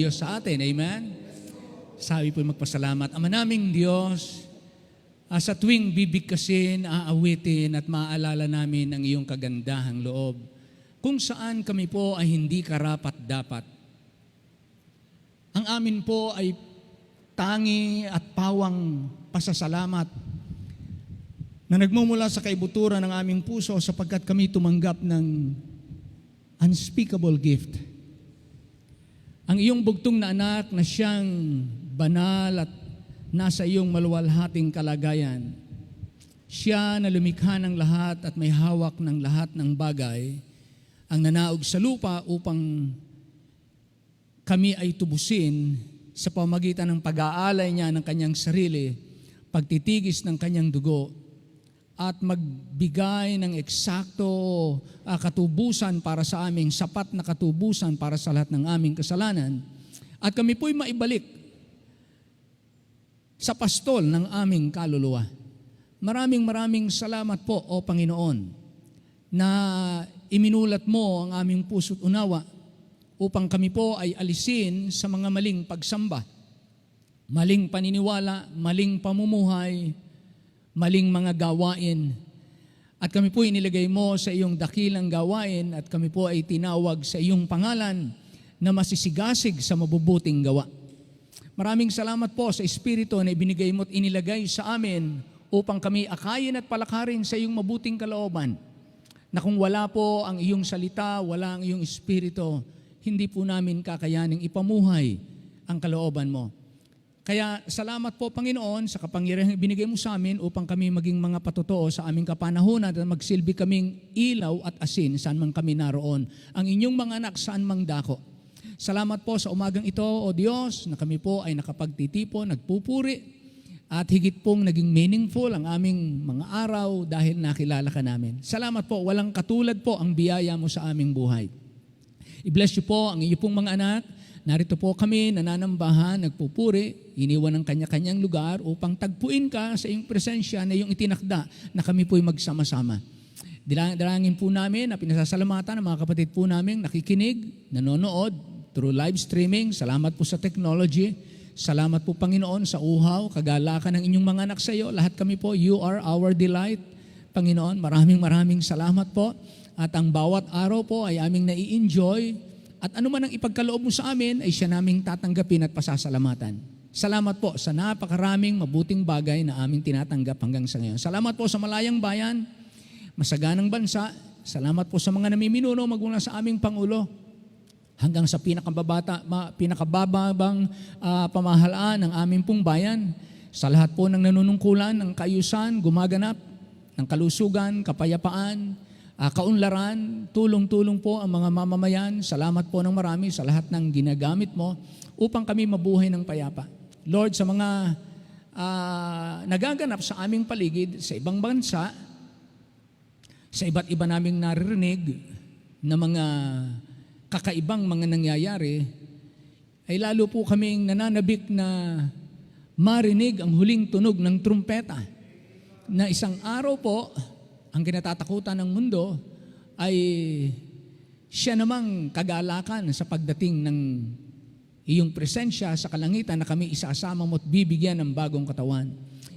Diyos sa atin. Amen? Sabi po magpasalamat. Ama naming Diyos, sa tuwing bibigkasin, aawitin at maaalala namin ang iyong kagandahang loob, kung saan kami po ay hindi karapat-dapat. Ang amin po ay tangi at pawang pasasalamat na nagmumula sa kaibuturan ng aming puso sapagkat kami tumanggap ng unspeakable gift. Ang iyong bugtong na anak na siyang banal at nasa iyong maluwalhating kalagayan. Siya na lumikha ng lahat at may hawak ng lahat ng bagay, ang nanaog sa lupa upang kami ay tubusin sa pamamagitan ng pag-aalay niya ng kanyang sarili, pagtitigis ng kanyang dugo, at magbigay ng eksakto katubusan para sa aming sapat na katubusan para sa lahat ng aming kasalanan. At kami po'y maibalik sa pastol ng aming kaluluwa. Maraming salamat po, O Panginoon, na iminulat mo ang aming puso't unawa upang kami po ay alisin sa mga maling pagsamba, maling paniniwala, maling pamumuhay, maling mga gawain. At kami po inilagay mo sa iyong dakilang gawain at kami po ay tinawag sa iyong pangalan na masisigasig sa mabubuting gawa. Maraming salamat po sa Espiritu na ibinigay mo at inilagay sa amin upang kami akayin at palakarin sa iyong mabuting kalooban. Na kung wala po ang iyong salita, wala ang iyong Espiritu, hindi po namin kakayaning ipamuhay ang kalooban mo. Kaya salamat po, Panginoon, sa kapangyarihang ibinigay mo sa amin upang kami maging mga patotoo sa aming kapanahunan at magsilbi kaming ilaw at asin saan man kami naroon. Ang inyong mga anak saan mang dako. Salamat po sa umagang ito, O Diyos, na kami po ay nakapagtitipon, nagpupuri, at higit pong naging meaningful ang aming mga araw dahil nakilala ka namin. Salamat po, walang katulad po ang biyaya mo sa aming buhay. I-bless you po ang iyo pong mga anak. Narito po kami, nananambahan, nagpupuri, iniwan ng kanya-kanyang lugar upang tagpuin ka sa iyong presensya na iyong itinakda na kami po'y magsama-sama. Dalangin po namin na pinasasalamatan ng mga kapatid po namin nakikinig, nanonood, through live streaming. Salamat po sa technology. Salamat po, Panginoon, sa uhaw, kagalakan ng inyong mga anak sa iyo. Lahat kami po, you are our delight. Panginoon, maraming salamat po. At ang bawat araw po ay aming nai-enjoy. At ano man ang ipagkaloob mo sa amin ay siya naming tatanggapin at pasasalamatan. Salamat po sa napakaraming mabuting bagay na aming tinatanggap hanggang sa ngayon. Salamat po sa malayang bayan, masaganang bansa. Salamat po sa mga namiminuno magmula sa aming Pangulo hanggang sa pinakababang pamahalaan ng aming pong bayan. Sa lahat po ng nanunungkulan ng kaayusan, gumaganap ng kalusugan, kapayapaan, kaunlaran, tulong-tulong po ang mga mamamayan. Salamat po ng marami sa lahat ng ginagamit mo upang kami mabuhay ng payapa. Lord, sa mga nagaganap sa aming paligid, sa ibang bansa, sa iba't iba naming naririnig na mga kakaibang mga nangyayari, ay lalo po kaming nananabik na marinig ang huling tunog ng trumpeta na isang araw po, ang kinatatakutan ng mundo ay siya namang kagalakan sa pagdating ng iyong presensya sa kalangitan na kami isasama mo at bibigyan ng bagong katawan.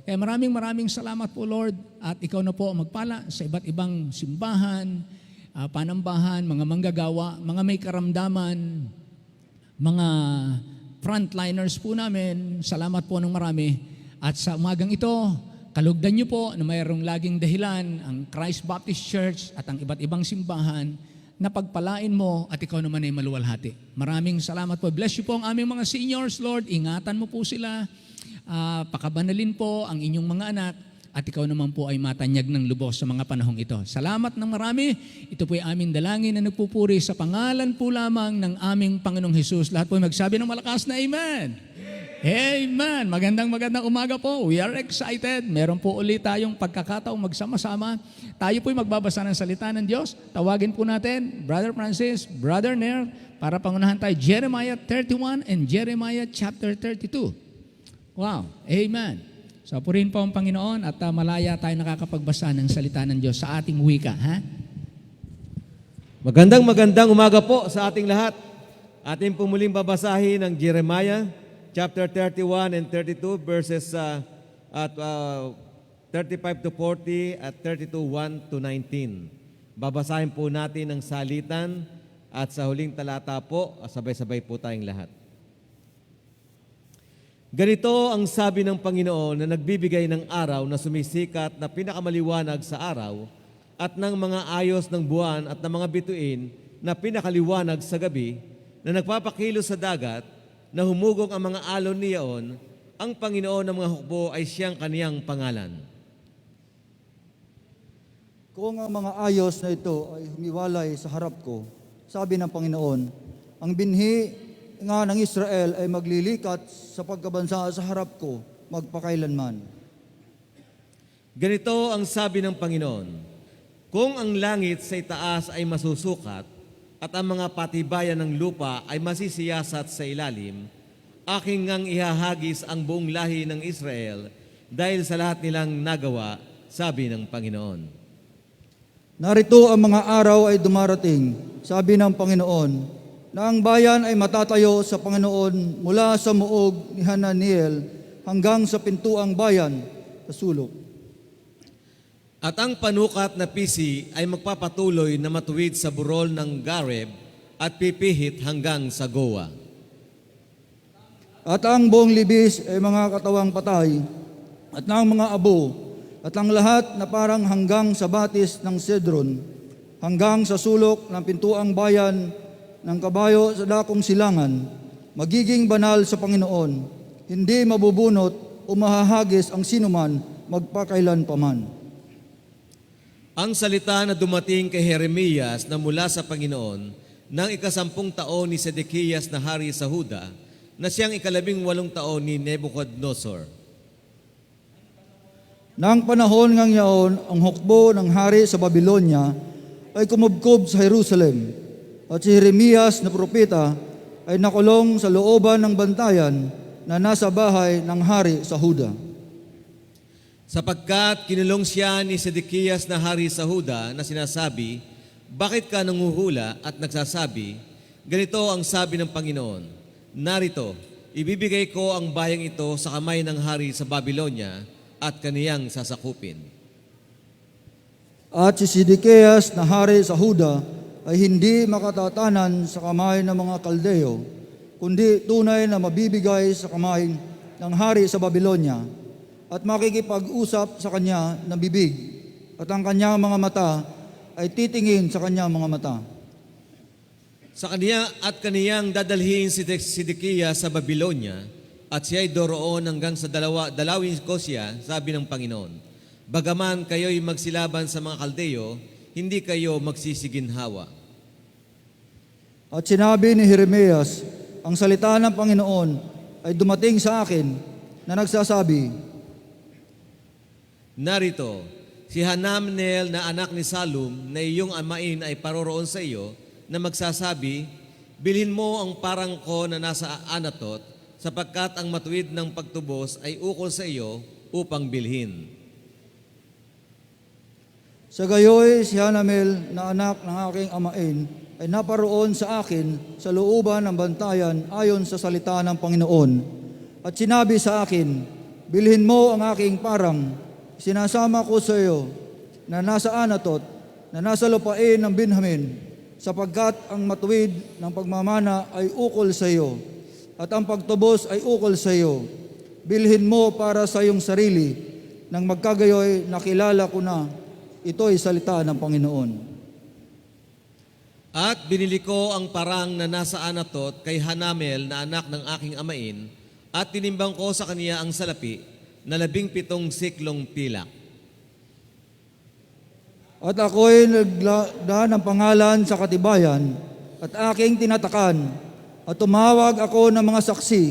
Kaya maraming salamat po, Lord, at ikaw na po magpala sa iba't ibang simbahan, panambahan, mga manggagawa, mga may karamdaman, mga frontliners po namin. Salamat po ng marami. At sa umagang ito, kalugdan niyo po na mayroong laging dahilan ang Christ Baptist Church at ang iba't ibang simbahan na pagpalain mo at ikaw naman ay maluwalhati. Maraming salamat po. Bless you po ang aming mga seniors, Lord. Ingatan mo po sila. Pakabanalin po ang inyong mga anak at ikaw naman po ay matanyag ng lubos sa mga panahong ito. Salamat ng marami. Ito po ay aming dalangin na nagpupuri sa pangalan po lamang ng aming Panginoong Hesus. Lahat po ay magsabi ng malakas na Amen. Amen! Magandang umaga po. We are excited. Meron po ulit tayong pagkakataong magsama-sama. Tayo po'y magbabasa ng salita ng Diyos. Tawagin po natin, Brother Francis, Brother Nair, para pangunahan tayo Jeremiah 31 and Jeremiah chapter 32. Wow! Amen! So, purihin po ang Panginoon at malaya tayo nakakapagbasa ng salita ng Diyos sa ating wika. Ha? Magandang umaga po sa ating lahat. Ating pumuling babasahin ang Jeremiah chapter 31 and 32 verses 35 to 40 at 32, 1 to 19. Babasahin po natin ang salitan at sa huling talata po, sabay-sabay po tayong lahat. Ganito ang sabi ng Panginoon na nagbibigay ng araw na sumisikat na pinakamaliwanag sa araw at ng mga ayos ng buwan at ng mga bituin na pinakaliwanag sa gabi, na nagpapakilo sa dagat, na humugong ang mga alon niyaon, ang Panginoon ng mga hukbo ay siyang kaniyang pangalan. Kung ang mga ayos na ito ay humiwalay sa harap ko, sabi ng Panginoon, ang binhi nga ng Israel ay maglilikat sa pagkabansa sa harap ko magpakailanman. Ganito ang sabi ng Panginoon, kung ang langit sa itaas ay masusukat at ang mga patibayan ng lupa ay masisiyasat sa ilalim, aking ngang ihahagis ang buong lahi ng Israel dahil sa lahat nilang nagawa, sabi ng Panginoon. Narito ang mga araw ay dumarating, sabi ng Panginoon, na ang bayan ay matatayo sa Panginoon mula sa muog ni Hananiel hanggang sa pintuang bayan sa sulok. At ang panukat na pisi ay magpapatuloy na matuwid sa burol ng Gareb at pipihit hanggang sa Goa. At ang buong libis ay mga katawang patay, at ang mga abo, at ang lahat na parang hanggang sa batis ng Cedron, hanggang sa sulok ng pintuang bayan ng kabayo sa dakong silangan, magiging banal sa Panginoon, hindi mabubunot o mahahagis ang sinuman magpakailan paman. Ang salita na dumating kay Jeremias na mula sa Panginoon ng 10 taon ni Sedekias na hari sa Huda, na siyang 18 taon ni Nebuchadnezzar. Nang panahon ngang yaon, ang hukbo ng hari sa Babylonia ay kumubkob sa Jerusalem, at si Jeremias na propeta ay nakulong sa looban ng bantayan na nasa bahay ng hari sa Huda. Sapagkat kinulong siya ni Sedekias na hari sa Huda na sinasabi, bakit ka nanguhula at nagsasabi, ganito ang sabi ng Panginoon, narito, ibibigay ko ang bayang ito sa kamay ng hari sa Babylonia at kaniyang sasakupin. At si Sedekias na hari sa Huda ay hindi makatatanan sa kamay ng mga Kaldeo, kundi tunay na mabibigay sa kamay ng hari sa Babylonia, at makikipag-usap sa kanya ng bibig, at ang kanyang mga mata ay titingin sa kanyang mga mata. Sa kaniya at kaniyang dadalhin si Sedekias sa Babylonia, at siya ay doroon hanggang sa dalawing kosya, sabi ng Panginoon. Bagaman kayo'y magsilaban sa mga Kaldeo, hindi kayo magsisiginhawa. At sinabi ni Jeremias, ang salita ng Panginoon ay dumating sa akin na nagsasabi, narito, si Hanamel na anak ni Salum na iyong amain ay paroroon sa iyo na magsasabi, bilhin mo ang parang ko na nasa Anatot sapagkat ang matuwid ng pagtubos ay ukol sa iyo upang bilhin. Sa gayoy, si Hanamel na anak ng aking amain ay naparoon sa akin sa looban ng bantayan ayon sa salita ng Panginoon. At sinabi sa akin, bilhin mo ang aking parang, sinasama ko sa iyo na nasa Anatot, na nasa lupain ng Benjamin, sapagkat ang matuwid ng pagmamana ay ukol sa iyo, at ang pagtubos ay ukol sa iyo. Bilhin mo para sa iyong sarili, nang magkagayoy nakilala ko na ito'y salita ng Panginoon. At binili ko ang parang na nasa Anatot kay Hanamel na anak ng aking amain, at tinimbang ko sa kaniya ang salapi na 17 siklong pilak. At ako'y naglaan ng pangalan sa katibayan at aking tinatakan, at tumawag ako ng mga saksi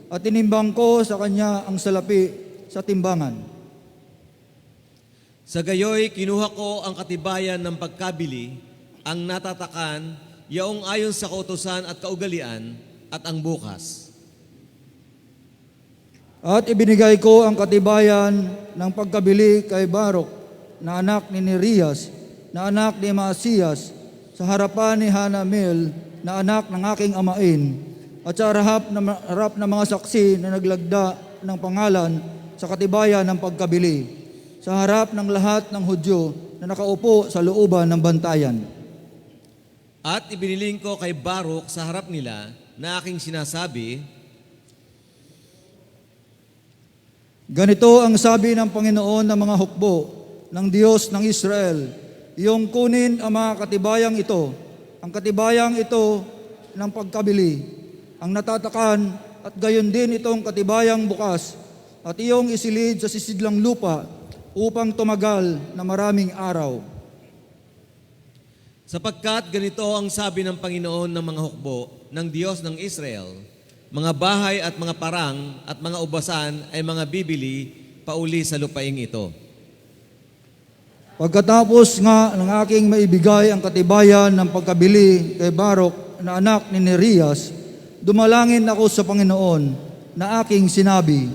at tinimbang ko sa kanya ang salapi sa timbangan. Sa gayoy, kinuha ko ang katibayan ng pagkabili, ang natatakan, yaong ayon sa kautusan at kaugalian, at ang bukas. At ibinigay ko ang katibayan ng pagkabili kay Baruk na anak ni Nerias, na anak ni Maasiyas, sa harapan ni Hanamel na anak ng aking amain, at sa harap ng mga saksi na naglagda ng pangalan sa katibayan ng pagkabili, sa harap ng lahat ng Hudyo na nakaupo sa looban ng bantayan. At ibiniling ko kay Baruk sa harap nila na aking sinasabi, ganito ang sabi ng Panginoon ng mga hukbo ng Diyos ng Israel, iyong kunin ang mga katibayang ito, ang katibayang ito ng pagkabili, ang natatakan at gayon din itong katibayang bukas, at iyong isilid sa sisidlang lupa upang tumagal na maraming araw. sapagkat ganito ang sabi ng Panginoon ng mga hukbo ng Diyos ng Israel, mga bahay at mga parang at mga ubasan ay mga bibili pauli sa lupaing ito. Pagkatapos nga ng aking maibigay ang katibayan ng pagkabili kay Baruk na anak ni Nerias, dumalangin ako sa Panginoon na aking sinabi,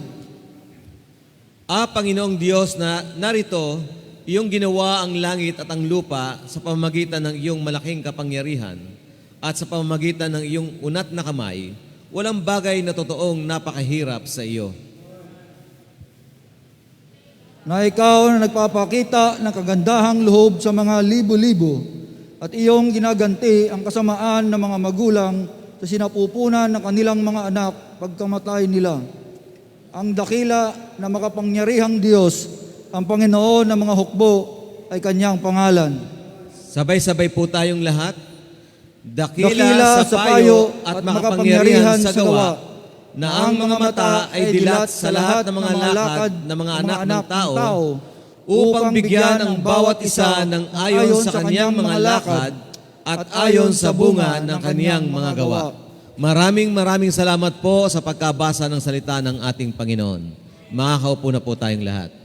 Panginoong Diyos, na narito, iyong ginawa ang langit at ang lupa sa pamamagitan ng iyong malaking kapangyarihan at sa pamamagitan ng iyong unat na kamay, walang bagay na totoong napakahirap sa iyo. na ikaw na nagpapakita ng kagandahang loob sa mga libo-libo at iyong ginaganti ang kasamaan ng mga magulang sa sinapupunan ng kanilang mga anak pagkamatay nila. Ang dakila na makapangyarihang Diyos, ang Panginoon ng mga hukbo, ay kanyang pangalan. Sabay-sabay po tayong lahat. Dakila Dakila sa sa payo payo at makapangyarihan sa gawa, na ang mga mata ay dilat sa lahat ng mga lakad ng mga anak ng tao, upang bigyan ang bawat isa ng ayon sa kaniyang mga lakad at ayon sa bunga ng kaniyang mga gawa. Maraming salamat po sa pagkabasa ng salita ng ating Panginoon. Makakaupo na po tayong lahat.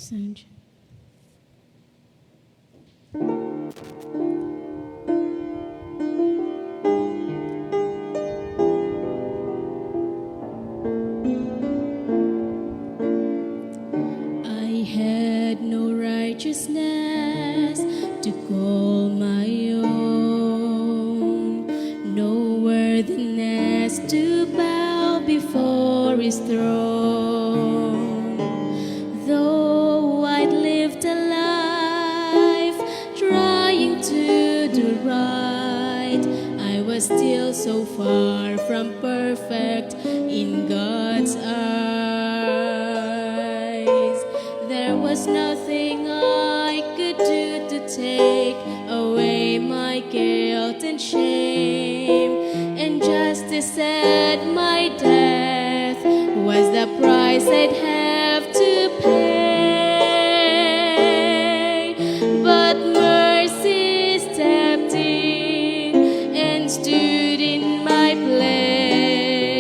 Sound. I had no righteousness to call my own, no worthiness to bow before His throne. Though I'd lived a life trying to do right, I was still so far from perfect in God's eyes. There was nothing I could do to take away my guilt and shame, and justice said my death was the price I'd have to pay. But mercy stepped in and stood in my place.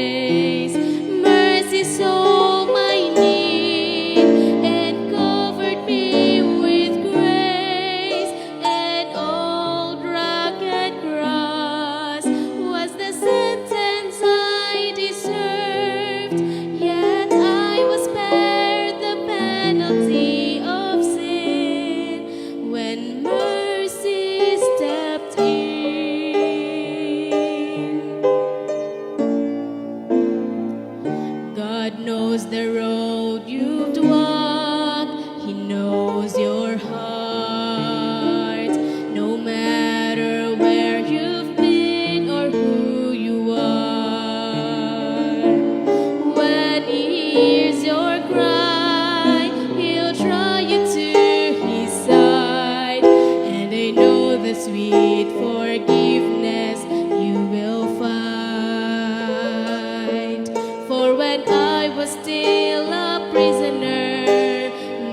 Mercy saw my need and covered me with grace. An old rugged cross was the sentence I deserved, yet I was spared the penalty of sin when mercy stepped in. God knows the road you've walked, He knows your heart, no matter where you've been or who you are. When He hears your cry, He'll draw you to His side, and I know the sweet forgiveness you will find. For when I was still a prisoner,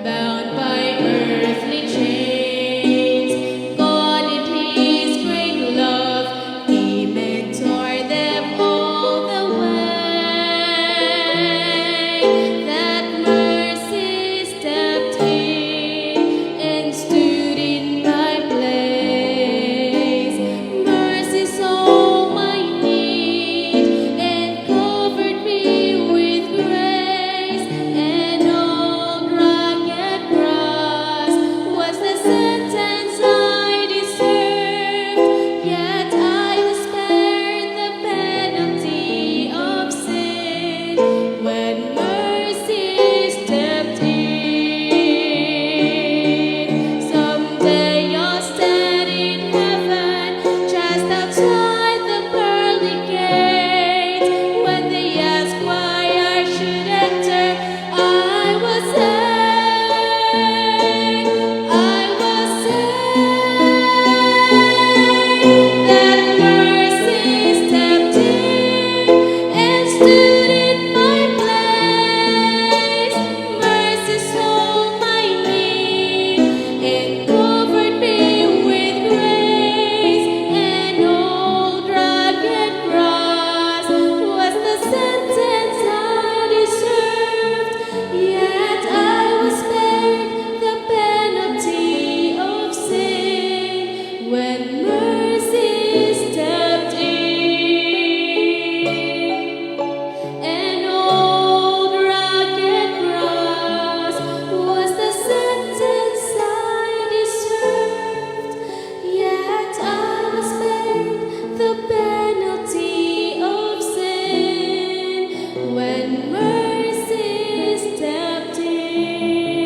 bound by earthly chains, God in His great love came when mercy stepped in,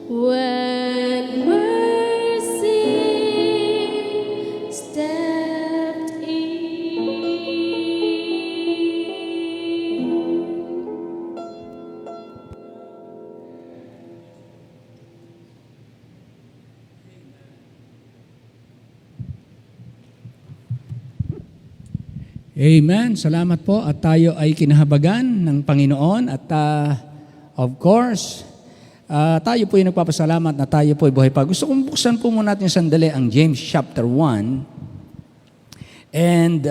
when mercy stepped in. Amen. Salamat po at tayo ay kinahabagan ng Panginoon at of course, tayo po ay nagpapasalamat na tayo po ay buhay pa. Gusto kong buksan po muna natin sandali ang James chapter 1 and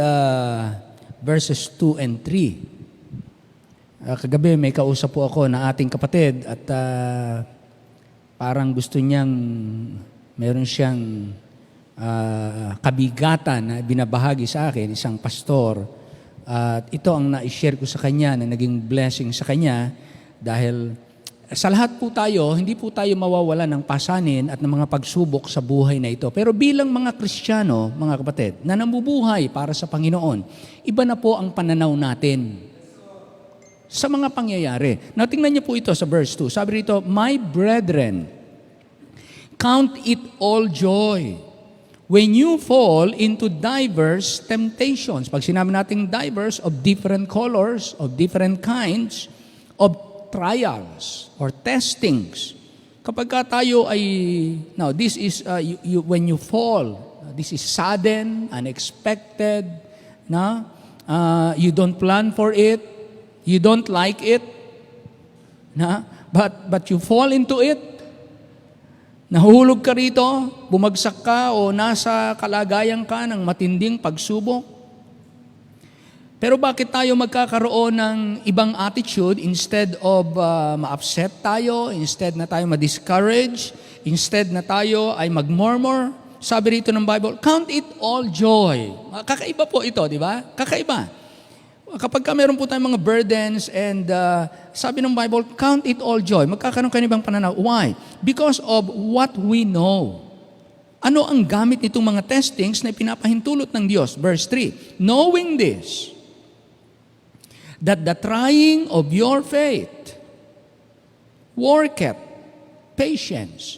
verses 2 and 3. Kagabi may kausap po ako na ating kapatid at parang gusto niyang, meron siyang kabigatan na binabahagi sa akin, isang pastor. At ito ang na-share ko sa kanya na naging blessing sa kanya dahil sa lahat po tayo, hindi po tayo mawawala ng pasanin at ng mga pagsubok sa buhay na ito. Pero bilang mga Kristiyano, mga kapatid, na namubuhay para sa Panginoon, iba na po ang pananaw natin sa mga pangyayari. Now, tingnan niyo po ito sa verse 2. Sabi rito, "My brethren, count it all joy when you fall into diverse temptations." Pag sinabi natin diverse, of different colors, of different kinds, of trials or testings. Kapag ka tayo ay, now this is, when you fall, this is sudden, unexpected, na? You don't plan for it, you don't like it, na? But you fall into it. Nahulog ka rito, bumagsak ka o nasa kalagayan ka ng matinding pagsubok. Pero bakit tayo magkakaroon ng ibang attitude instead of ma-upset tayo, instead na tayo ma-discourage, instead na tayo ay mag-murmur? Sabi rito ng Bible, count it all joy. Kakaiba po ito, di ba? Kakaiba. Kapag meron po tayong mga burdens and sabi ng Bible, count it all joy. Magkakaroon kayo ng ibang pananaw. Why? Because of what we know. Ano ang gamit nitong mga testings na pinapahintulot ng Diyos? Verse 3, knowing this, that the trying of your faith worketh patience.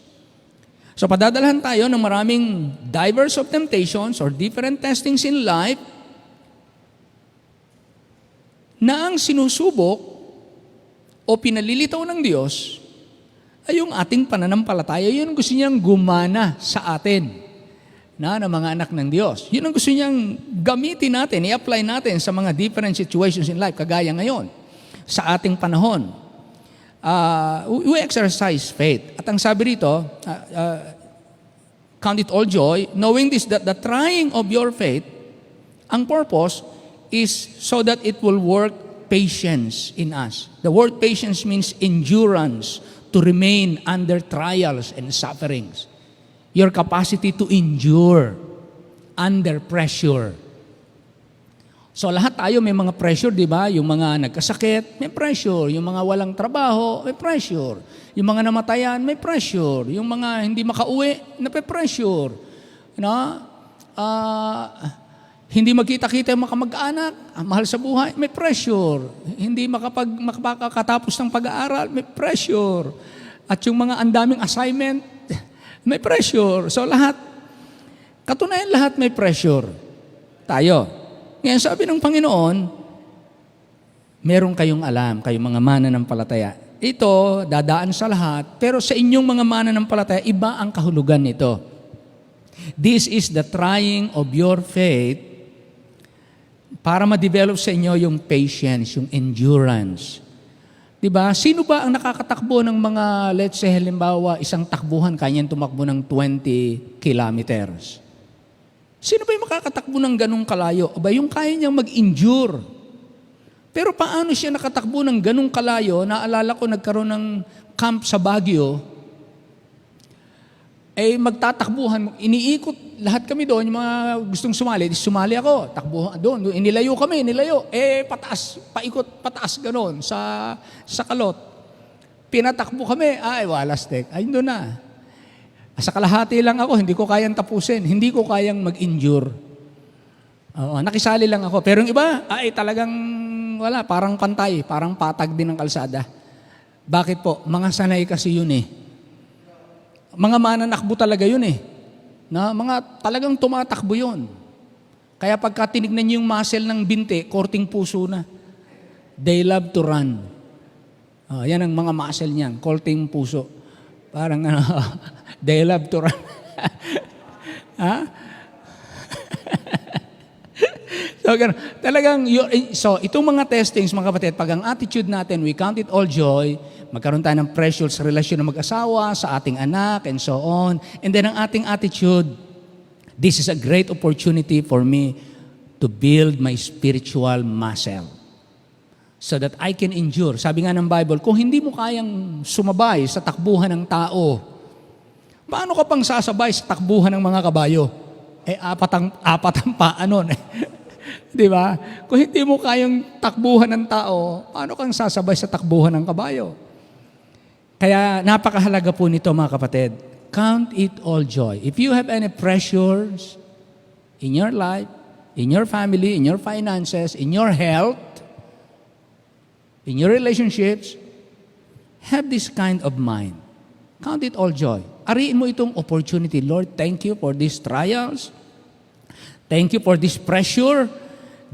So padadalhan tayo ng maraming diverse of temptations or different testings in life na ang sinusubok o pinalilitaw ng Diyos ay yung ating pananampalataya. Yun ang gusto niyang gumana sa atin na mga anak ng Diyos. Yun ang gusto niyang gamitin natin, i-apply natin sa mga different situations in life, kagaya ngayon, sa ating panahon. We exercise faith. At ang sabi rito, count it all joy, knowing this, that the trying of your faith, ang purpose is so that it will work patience in us. The word patience means endurance, to remain under trials and sufferings. Your capacity to endure under pressure. So lahat tayo may mga pressure, di ba? Yung mga nagkasakit, may pressure. Yung mga walang trabaho, may pressure. Yung mga namatayan, may pressure. Yung mga hindi makauwi, may pressure. Hindi magkita-kita yung mga kamag-anak, mahal sa buhay, may pressure. Hindi makakatapos ng pag-aaral, may pressure. At yung mga andaming assignment, may pressure. So lahat, katunayan lahat may pressure. Tayo. Ngayon sabi ng Panginoon, meron kayong alam, kayong mga mananampalataya. Ito, dadaan sa lahat, pero sa inyong mga mananampalataya, iba ang kahulugan nito. This is the trying of your faith para ma-develop sa inyo yung patience, yung endurance. Diba? Sino ba ang nakakatakbo ng mga, let's say, halimbawa, isang takbuhan, kanyang tumakbo ng 20 kilometers? Sino ba yung makakatakbo ng ganung kalayo? Aba, yung kaya niyang mag-endure. Pero paano siya nakatakbo ng ganung kalayo? Naalala ko, nagkaroon ng camp sa Baguio, magtatakbuhan, iniikot lahat kami doon, yung mga gustong sumali ako, takbuhan doon, inilayo kami, pataas, paikot, pataas, gano'n, sa kalot. Pinatakbo kami, walastek, doon na. Sa kalahati lang ako, hindi ko kayang tapusin, hindi ko kayang mag-endure. Oo, nakisali lang ako. Pero yung iba, ay talagang wala, parang pantay, parang patag din ng kalsada. Bakit po? Mga sanay kasi yun eh. Mga mananakbo talaga yun eh. Na, mga talagang tumatakbo yun. Kaya pagka tinignan niyo yung muscle ng binte, korting puso na. They love to run. Yan ang mga muscle niyan, korting puso. Parang they love to run. Ha? So, itong mga testings, mga kapatid, pag ang attitude natin, we count it all joy, magkaroon tayo ng precious relasyon ng mag-asawa, sa ating anak, and so on. And then ang ating attitude, this is a great opportunity for me to build my spiritual muscle so that I can endure. Sabi nga ng Bible, kung hindi mo kayang sumabay sa takbuhan ng tao, paano ka pang sasabay sa takbuhan ng mga kabayo? Apat ang paa nun. Di ba? Kung hindi mo kayang takbuhan ng tao, paano kang sasabay sa takbuhan ng kabayo? Kaya napakahalaga po nito mga kapatid. Count it all joy. If you have any pressures in your life, in your family, in your finances, in your health, in your relationships, have this kind of mind. Count it all joy. Ariin mo itong opportunity. Lord, thank you for these trials. Thank you for this pressure.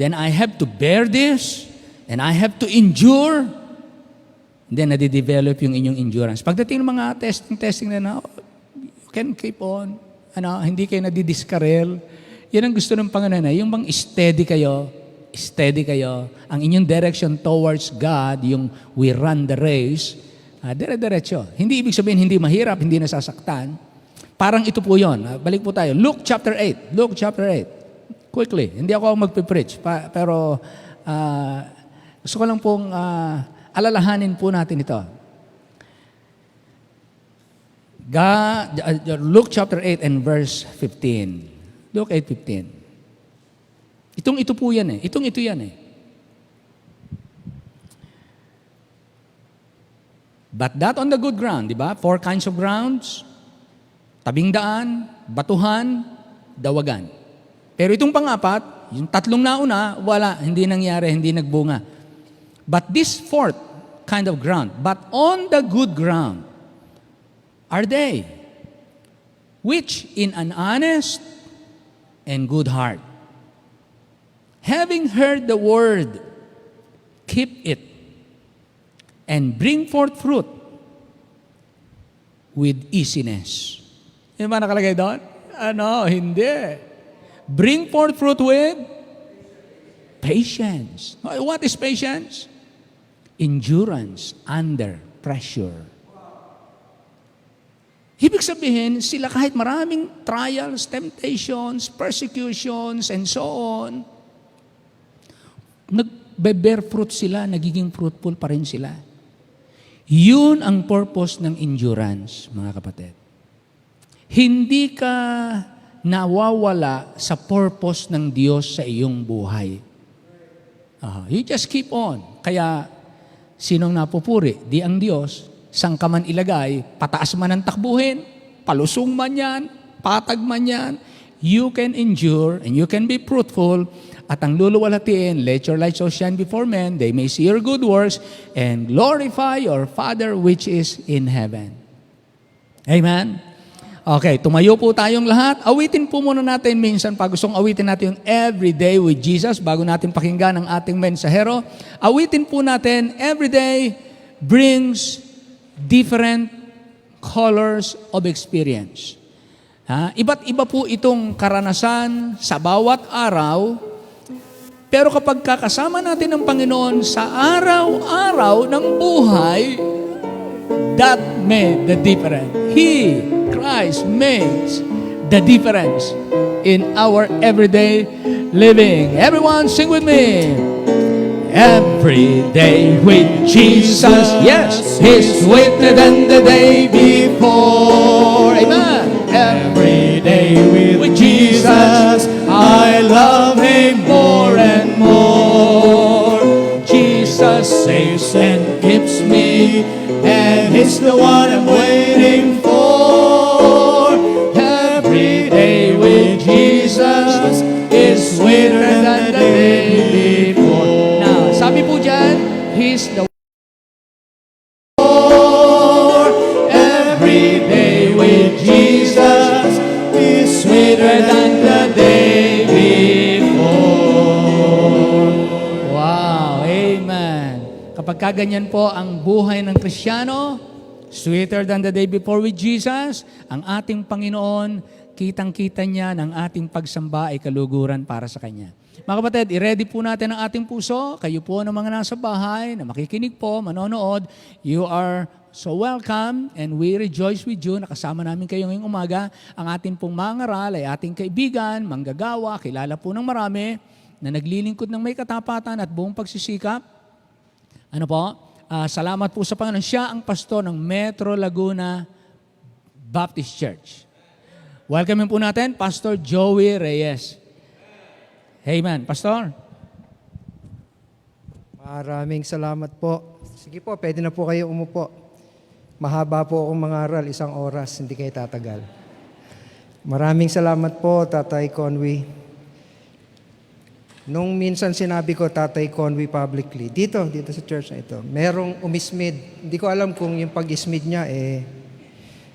Then I have to bear this. And I have to endure. Then nadidevelop yung inyong endurance. Pagdating ng mga testing na you can keep on. Hindi kayo nadidiskarel. Yan ang gusto ng Panginoon. Yung bang steady kayo. Ang inyong direction towards God, yung we run the race, dire-diretso. Hindi ibig sabihin hindi mahirap, hindi nasasaktan. Parang ito po yun. Balik po tayo. Luke chapter 8. Quickly. Hindi ako magpipreach. Pero gusto ko lang pong alalahanin po natin ito. Luke chapter 8 and verse 15. Luke 8:15. Ito po yan eh. Ito yan eh. But that on the good ground, di ba? 4 kinds of grounds. Tabing daan, batuhan, dawagan. Pero itong pang-apat, yung 3 nauna, wala, hindi nangyari, hindi nagbunga. But this 4th kind of ground, but on the good ground, are they, which in an honest and good heart, having heard the word, keep it, and bring forth fruit with easiness. Yung ba nakalagay doon? Hindi. Bring forth fruit with patience. What is patience? Endurance under pressure. Ibig sabihin, sila kahit maraming trials, temptations, persecutions, and so on, nagbe-bear fruit sila, nagiging fruitful pa rin sila. Yun ang purpose ng endurance, mga kapatid. Hindi ka nawawala sa purpose ng Diyos sa iyong buhay. You just keep on. Kaya, sinong napupuri? Di ang Diyos. Saan ka man ilagay, pataas man ang takbuhin, palusong man yan, patag man yan, you can endure and you can be fruitful. At ang luluwalhatiin, let your light so shine before men, they may see your good works and glorify your Father which is in heaven. Amen? Okay, tumayo po tayong lahat. Awitin po muna natin minsan pag gustong awitin natin yung Every Day with Jesus bago natin pakinggan ang ating mensahero. Awitin po natin, every day brings different colors of experience. Iba't iba po itong karanasan sa bawat araw, pero kapag kakasama natin ng Panginoon sa araw-araw ng buhay, that made the difference. He, Christ, makes the difference in our everyday living. Everyone sing with me. Every day with Jesus, yes, is sweeter than the day before. Amen. Every day with Jesus, I love Him more and more. Jesus saves and keeps me, and He's the one I'm waiting for. Every day with Jesus is sweeter He's the Every day with Jesus is sweeter than the day before. Wow, amen. Kapag kaganyan po ang buhay ng Kristiyano, sweeter than the day before with Jesus, ang ating Panginoon, kitang-kita niya ng ating pagsamba ay kaluguran para sa Kanya. Mga kapatid, i-ready po natin ang ating puso. Kayo po ng mga nasa bahay, na makikinig po, manonood, you are so welcome and we rejoice with you. Nakasama namin kayo ngayong umaga. Ang ating pong mga ngaral ay ating kaibigan, manggagawa, kilala po ng marami, na naglilingkod ng may katapatan at buong pagsisikap. Ano po? Salamat po sa Panginoon. Siya ang pastor ng Metro Laguna Baptist Church. Welcome po natin, Pastor Joey Reyes. Amen. Pastor? Maraming salamat po. Sige po, pwede na po kayo umupo. Mahaba po akong mangaral, 1 oras, hindi kayo tatagal. Maraming salamat po, Tatay Conwy. Nung minsan sinabi ko, Tatay Conwy publicly, dito sa church na ito, merong umismid. Hindi ko alam kung yung pag-ismid niya,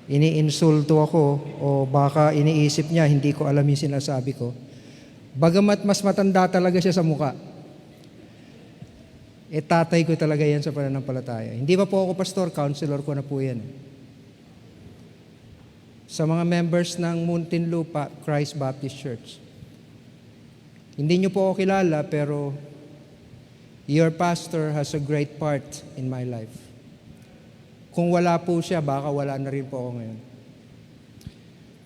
iniinsulto ako o baka iniisip niya, hindi ko alam yung sinasabi ko. Bagamat mas matanda talaga siya sa mukha. Tatay ko talaga yan sa pananampalataya. Hindi pa po ako pastor, counselor ko na po yan. Sa mga members ng Muntinlupa Christ Baptist Church. Hindi niyo po ako kilala, pero your pastor has a great part in my life. Kung wala po siya, baka wala na rin po ako ngayon.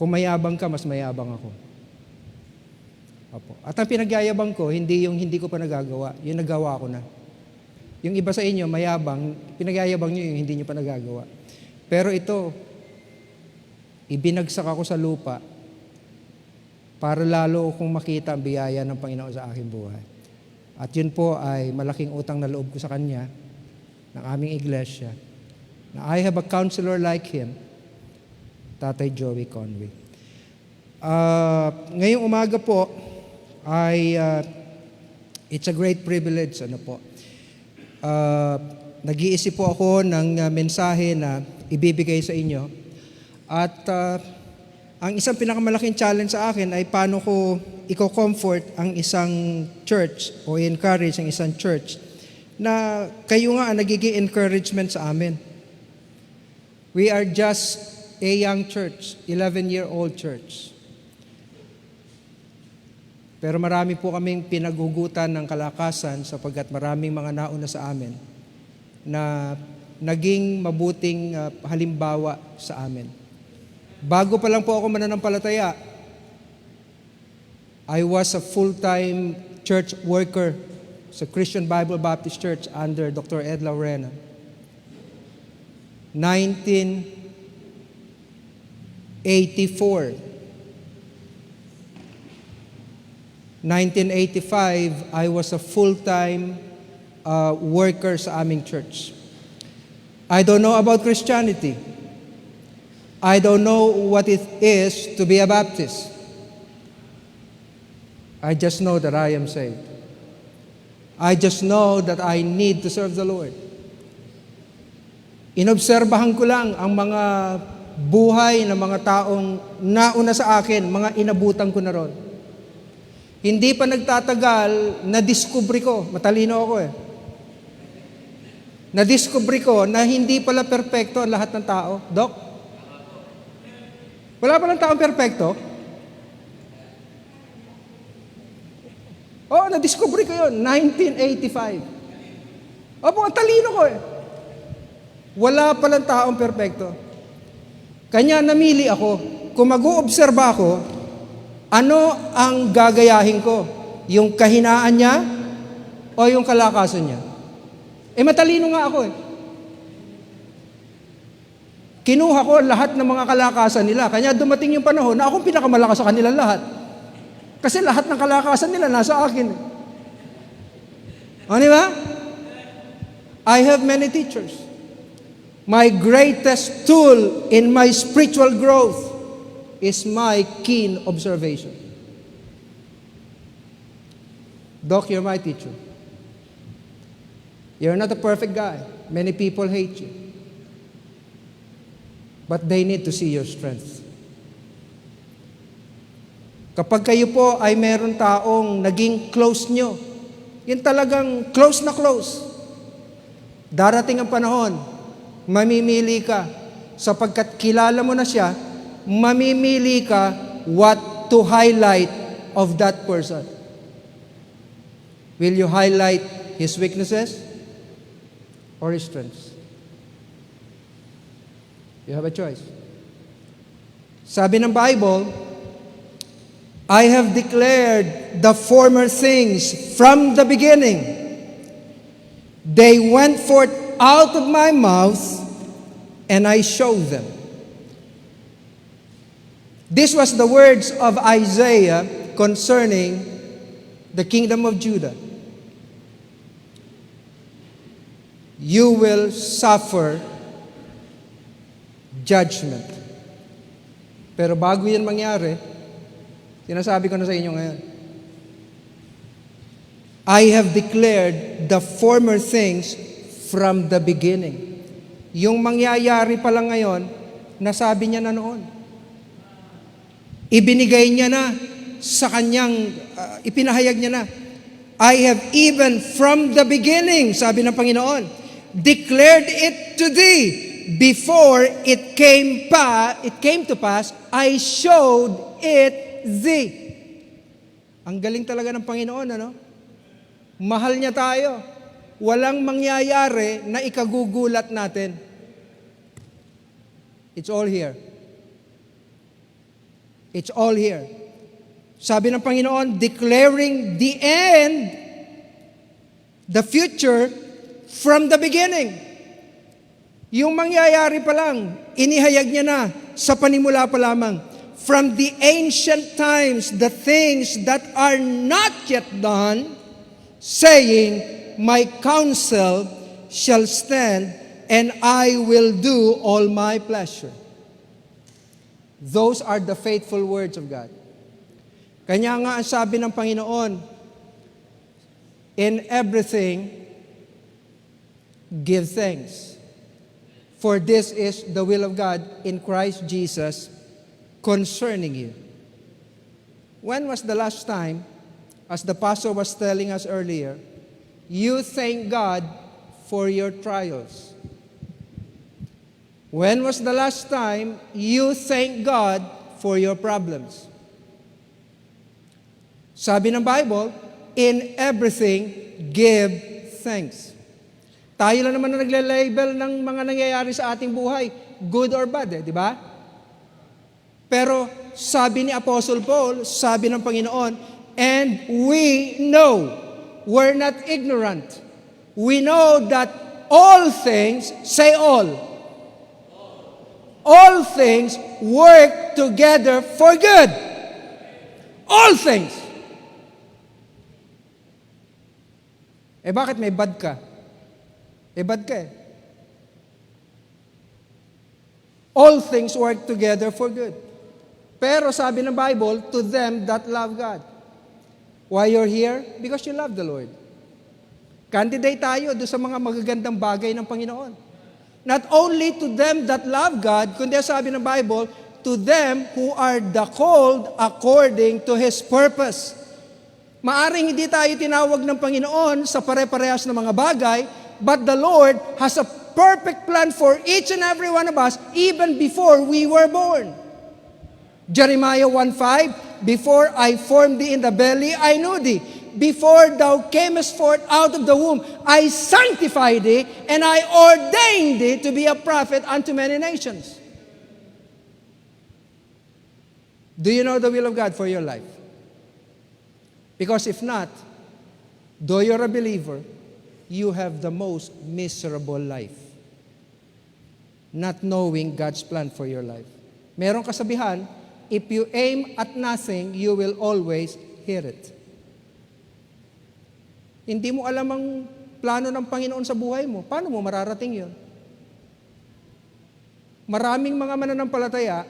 Kung mayabang ka, mas mayabang ako. Opo. At ang pinagyayabang ko, hindi yung hindi ko pa nagagawa, yung nagawa ko na. Yung iba sa inyo, mayabang, pinagyayabang nyo yung hindi nyo pa nagagawa. Pero ito, ibinagsak ako sa lupa para lalo kong makita ang biyaya ng Panginoon sa aking buhay. At yun po ay malaking utang na loob ko sa Kanya, ng aming iglesia, na I have a counselor like him, Tatay Joey Conwy. Ngayong umaga po, it's a great privilege, nag-iisip po ako ng mensahe na ibibigay sa inyo. At ang isang pinakamalaking challenge sa akin ay paano ko i-comfort ang isang church o encourage ang isang church na kayo nga ang nagiging encouragement sa amin. We are just a young church, 11-year-old church. Pero marami po kaming pinaghugutan ng kalakasan sapagkat maraming mga nauna sa amin na naging mabuting halimbawa sa amin. Bago pa lang po ako mananampalataya, I was a full-time church worker sa Christian Bible Baptist Church under Dr. Ed Laurena. 1985, I was a full-time worker sa aming church. I don't know about Christianity. I don't know what it is to be a Baptist. I just know that I am saved. I just know that I need to serve the Lord. Inobserbahan ko lang ang mga buhay ng mga taong nauna sa akin, mga inabutan ko na ron. Hindi pa nagtatagal, na-discover ko, matalino ako na-discover ko na hindi pala perpekto ang lahat ng tao. Doc? Wala palang taong perpekto? Oo, na-discover ko yun, 1985. Opo, ang talino ko Wala palang taong perpekto. Kanya namili ako, kung mag-uobserba ako, ano ang gagayahin ko? Yung kahinaan niya o yung kalakasan niya? Matalino nga ako Kinuha ko lahat ng mga kalakasan nila. Kanya dumating yung panahon na akong pinakamalakas sa kanila lahat. Kasi lahat ng kalakasan nila nasa akin. Di ba? I have many teachers. My greatest tool in my spiritual growth is my keen observation. Doc, you're my teacher. You're not a perfect guy. Many people hate you. But they need to see your strength. Kapag kayo po ay meron taong naging close nyo, yun talagang close na close. Darating ang panahon, mamimili ka. Sapagkat kilala mo na siya, mamimili ka what to highlight of that person. Will you highlight his weaknesses or his strengths? You have a choice. Sabi ng Bible, I have declared the former things from the beginning. They went forth out of my mouth, and I showed them. This was the words of Isaiah concerning the kingdom of Judah. You will suffer judgment. Pero bago yan mangyari, sinasabi ko na sa inyo ngayon, I have declared the former things from the beginning. Yung mangyayari pa lang ngayon, nasabi niya na noon. Ibinigay niya na sa kanyang, ipinahayag niya na. I have even from the beginning, sabi ng Panginoon, declared it to thee. Before it came to pass, I showed it thee. Ang galing talaga ng Panginoon, ano? Mahal niya tayo. Walang mangyayari na ikagugulat natin. It's all here. It's all here. Sabi ng Panginoon, declaring the end, the future, from the beginning. Yung mangyayari pa lang, inihayag niya na sa panimula pa lamang. From the ancient times, the things that are not yet done, saying, my counsel shall stand, and I will do all my pleasure. Those are the faithful words of God. Kanya nga ang sabi ng Panginoon, in everything, give thanks. For this is the will of God in Christ Jesus concerning you. When was the last time, as the pastor was telling us earlier, you thank God for your trials? When was the last time you thank God for your problems? Sabi ng Bible, in everything, give thanks. Tayo lang naman na nagle-label ng mga nangyayari sa ating buhay, good or bad, di ba? Pero sabi ni Apostle Paul, sabi ng Panginoon, and we know, we're not ignorant. We know that all things, say all things work together for good. All things. Bakit may bad ka? Bad ka eh. All things work together for good. Pero sabi ng Bible, to them that love God. Why you're here? Because you love the Lord. Candidate tayo doon sa mga magagandang bagay ng Panginoon. Not only to them that love God, kundi sabi ng Bible, to them who are the called according to His purpose. Maaring hindi tayo tinawag ng Panginoon sa pare-parehas na mga bagay, but the Lord has a perfect plan for each and every one of us even before we were born. Jeremiah 1:5, before I formed thee in the belly, I knew thee. Before thou camest forth out of the womb, I sanctified thee, and I ordained thee to be a prophet unto many nations. Do you know the will of God for your life? Because if not, though you're a believer, you have the most miserable life. Not knowing God's plan for your life. Merong kasabihan, if you aim at nothing, you will always hear it. Hindi mo alam ang plano ng Panginoon sa buhay mo. Paano mo mararating yun? Maraming mga mananampalataya,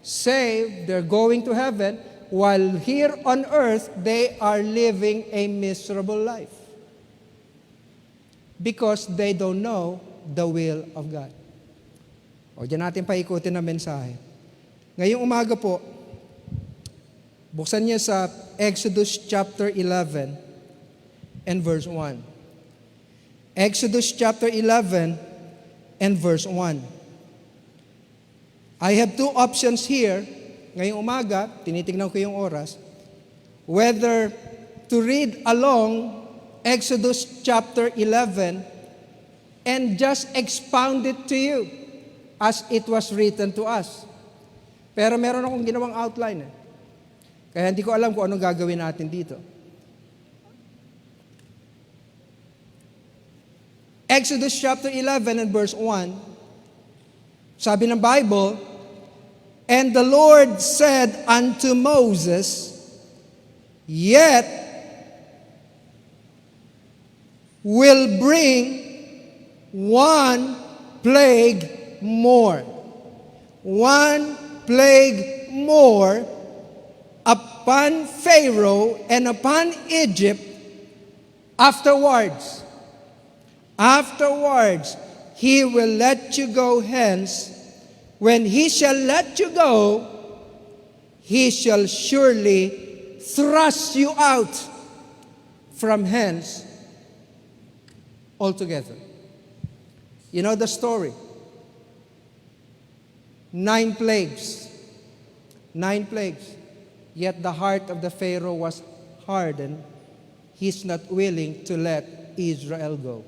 saved, they're going to heaven, while here on earth, they are living a miserable life. because they don't know the will of God. O, dyan natin paikutin na mensahe. Ngayong umaga po, buksan niya sa Exodus chapter 11 and verse 1. Exodus chapter 11 and verse 1. I have two options here. Ngayong umaga, tinitingnan ko yung oras, whether to read along Exodus chapter 11 and just expound it to you as it was written to us. Pero meron akong ginawang outline. Kaya hindi ko alam kung anong gagawin natin dito. Exodus chapter 11 and verse 1, sabi ng Bible, "And the Lord said unto Moses, Yet will bring one plague more. One plague more upon Pharaoh and upon Egypt afterwards. Afterwards, he will let you go hence. When he shall let you go, he shall surely thrust you out from hence altogether." You know the story. 9 plagues. 9 plagues. Yet the heart of the Pharaoh was hardened. He's not willing to let Israel go.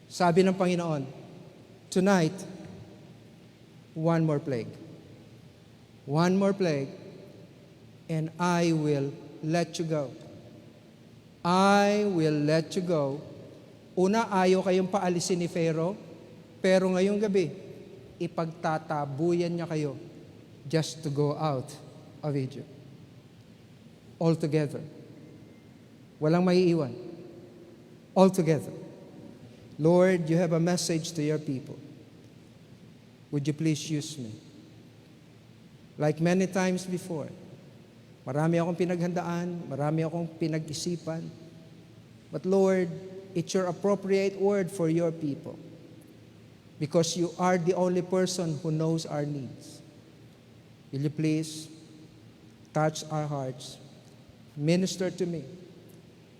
Sabi ng Panginoon, tonight, one more plague. One more plague, and I will let you go. I will let you go. Una, ayaw kayong paalisin ni Pharaoh, pero ngayong gabi, ipagtatabuyan niya kayo just to go out of Egypt. Altogether. Walang maiiwan. Altogether. Lord, you have a message to your people. Would you please use me? Like many times before, marami akong pinaghandaan, marami akong pinag-isipan. But Lord, it's your appropriate word for your people. Because you are the only person who knows our needs. Will you please touch our hearts? Minister to me.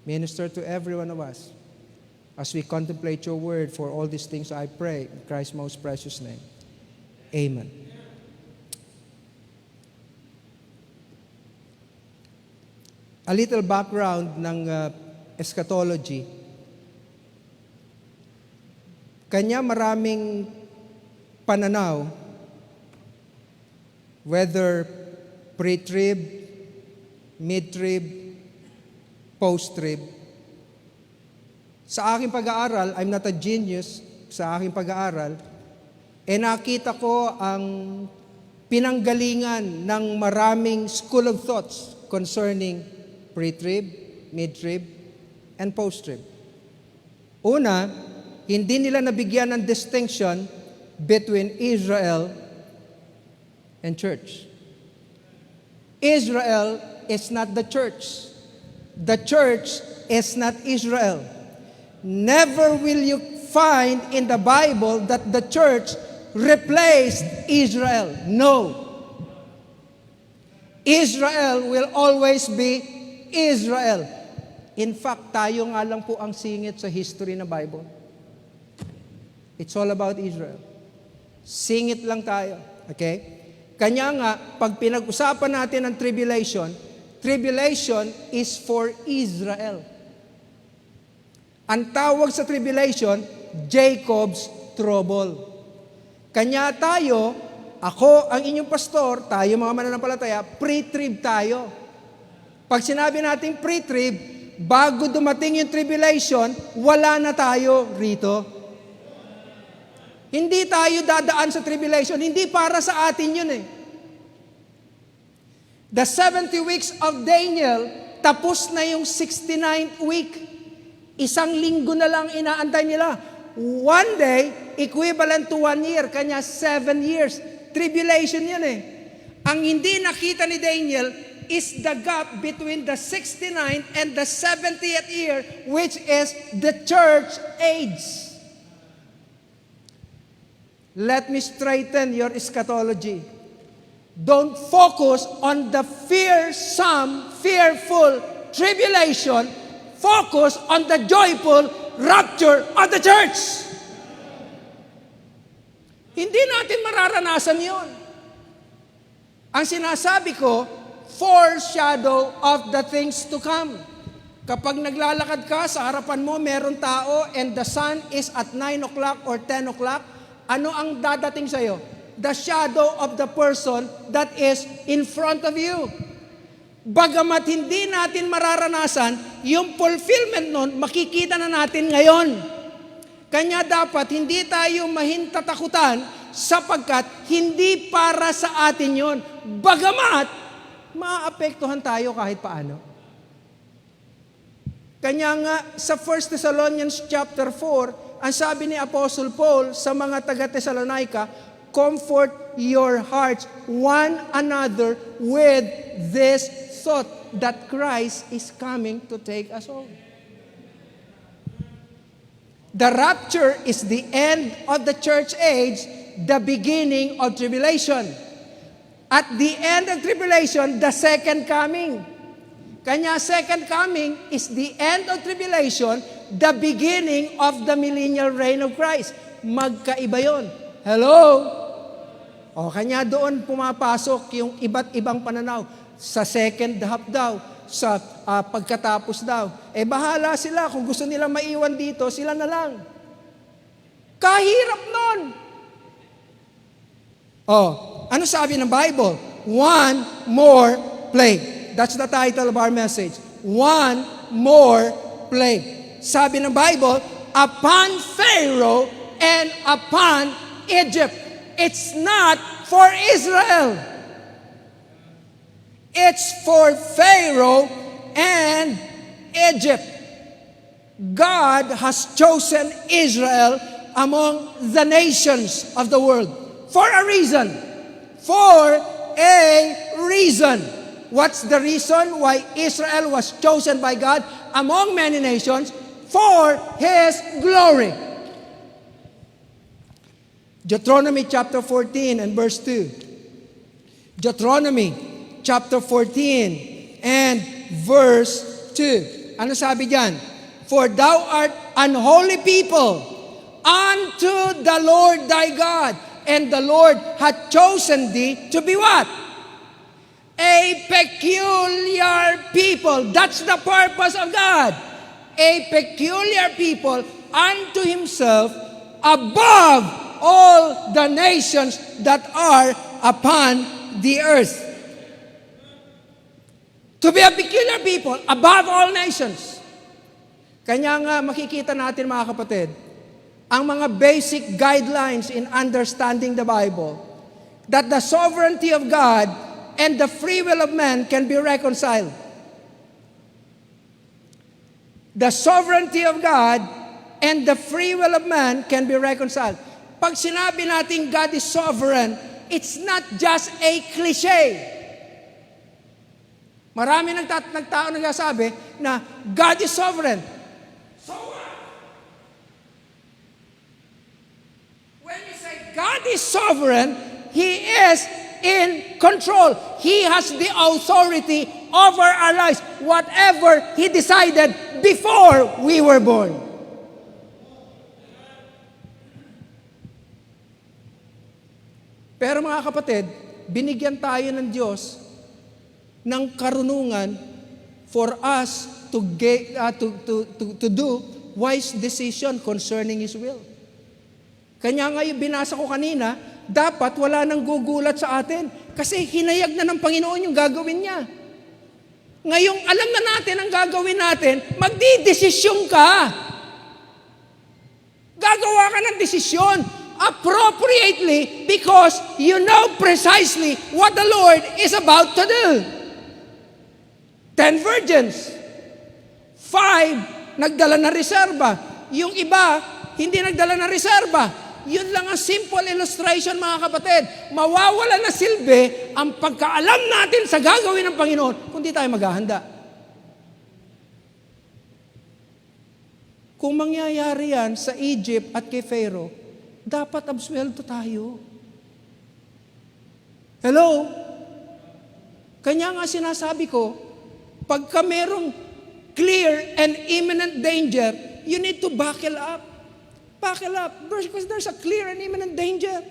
Minister to every one of us. As we contemplate your word, for all these things I pray in Christ's most precious name. Amen. A little background ng eschatology. Kanya maraming pananaw, whether pre-trib, mid-trib, post-trib. Sa aking pag-aaral, I'm not a genius sa aking pag-aaral, nakita ko ang pinanggalingan ng maraming school of thoughts concerning pre-trib, mid-trib, and post-trib. Una, hindi nila nabigyan ng distinction between Israel and church. Israel is not the church. The church is not Israel. Never will you find in the Bible that the church replaced Israel. No. Israel will always be Israel. In fact, tayo nga lang po ang singit sa history ng Bible. It's all about Israel. Singit lang tayo. Okay? Kanya nga, pag pinag-usapan natin ang tribulation, tribulation is for Israel. Ang tawag sa tribulation, Jacob's trouble. Kanya tayo, ako ang inyong pastor, tayo mga mananampalataya, pre-trib tayo. Pag sinabi natin pre-trib, bago dumating yung tribulation, wala na tayo rito. Hindi tayo dadaan sa tribulation, hindi para sa atin yun eh. The 70 weeks of Daniel, tapos na yung 69th week. Isang linggo na lang inaantay nila. One day, equivalent to 1 year. Kanya 7 years. Tribulation yan eh. Ang hindi nakita ni Daniel, is the gap between the 69th and the 70th year, which is the church age. Let me straighten your eschatology. Don't focus on the fearsome, fearful tribulation. Focus on the joyful rapture of the church. Hindi natin mararanasan yon. Ang sinasabi ko, foreshadow of the things to come. Kapag naglalakad ka, sa harapan mo meron tao and the sun is at 9 o'clock or 10 o'clock, ano ang dadating sa'yo? The shadow of the person that is in front of you. Bagamat hindi natin mararanasan, yung fulfillment nun, makikita na natin ngayon. Kanya dapat hindi tayo mahintatakutan sapagkat hindi para sa atin yon. Bagamat, maapektuhan tayo kahit paano. Kanya nga sa 1 Thessalonians chapter 4, ang sabi ni Apostle Paul sa mga taga-Thessalonica, comfort your hearts one another with this thought that Christ is coming to take us home. The rapture is the end of the church age, the beginning of tribulation. At the end of tribulation, the second coming. Kanya second coming is the end of tribulation, the beginning of the millennial reign of Christ. Magkaiba yon. Hello? O kanya doon pumapasok yung iba't ibang pananaw. Sa second half daw, sa pagkatapos daw. Bahala sila. Kung gusto nila maiwan dito, sila na lang. Kahirap nun. Ano sabi ng Bible? One more plague. That's the title of our message. One more plague. Sabi ng Bible, upon Pharaoh and upon Egypt. It's not for Israel. It's for Pharaoh and Egypt. God has chosen Israel among the nations of the world for a reason. For a reason. What's the reason why Israel was chosen by God among many nations? For His glory. Deuteronomy chapter 14 and verse 2. Deuteronomy chapter 14 and verse 2. Ano sabi diyan? For thou art an holy people unto the Lord thy God, and the Lord hath chosen thee to be what? A peculiar people. That's the purpose of God. A peculiar people unto Himself above all the nations that are upon the earth. To be a peculiar people above all nations. Kanya nga makikita natin mga kapatid, ang mga basic guidelines in understanding the Bible, that the sovereignty of God and the free will of man can be reconciled. The sovereignty of God and the free will of man can be reconciled. Pag sinabi natin God is sovereign, it's not just a cliche. Marami nagtao nagsasabi na God is sovereign. So what? When you say God is sovereign, He is in control. He has the authority over our lives. Whatever He decided before we were born. Pero mga kapatid, binigyan tayo ng Diyos ng karunungan for us to do wise decision concerning His will. Kanya nga yung binasa ko kanina, dapat wala nang gugulat sa atin kasi hinayag na ng Panginoon yung gagawin niya. Ngayong alam na natin ang gagawin natin, magdidesisyon ka. Gagawa ka ng desisyon appropriately because you know precisely what the Lord is about to do. 10 virgins. 5 nagdala na reserba. Yung iba, hindi nagdala na reserba. Yun lang ang simple illustration, mga kapatid. Mawawala na silbi ang pagkaalam natin sa gagawin ng Panginoon kung di tayo maghahanda. Kung mangyayari yan sa Egypt at kay Pharaoh, dapat absuelto tayo. Hello? Kanya nga sinasabi ko, pagka merong clear and imminent danger, you need to buckle up. Buckle up. Because there's a clear and imminent danger.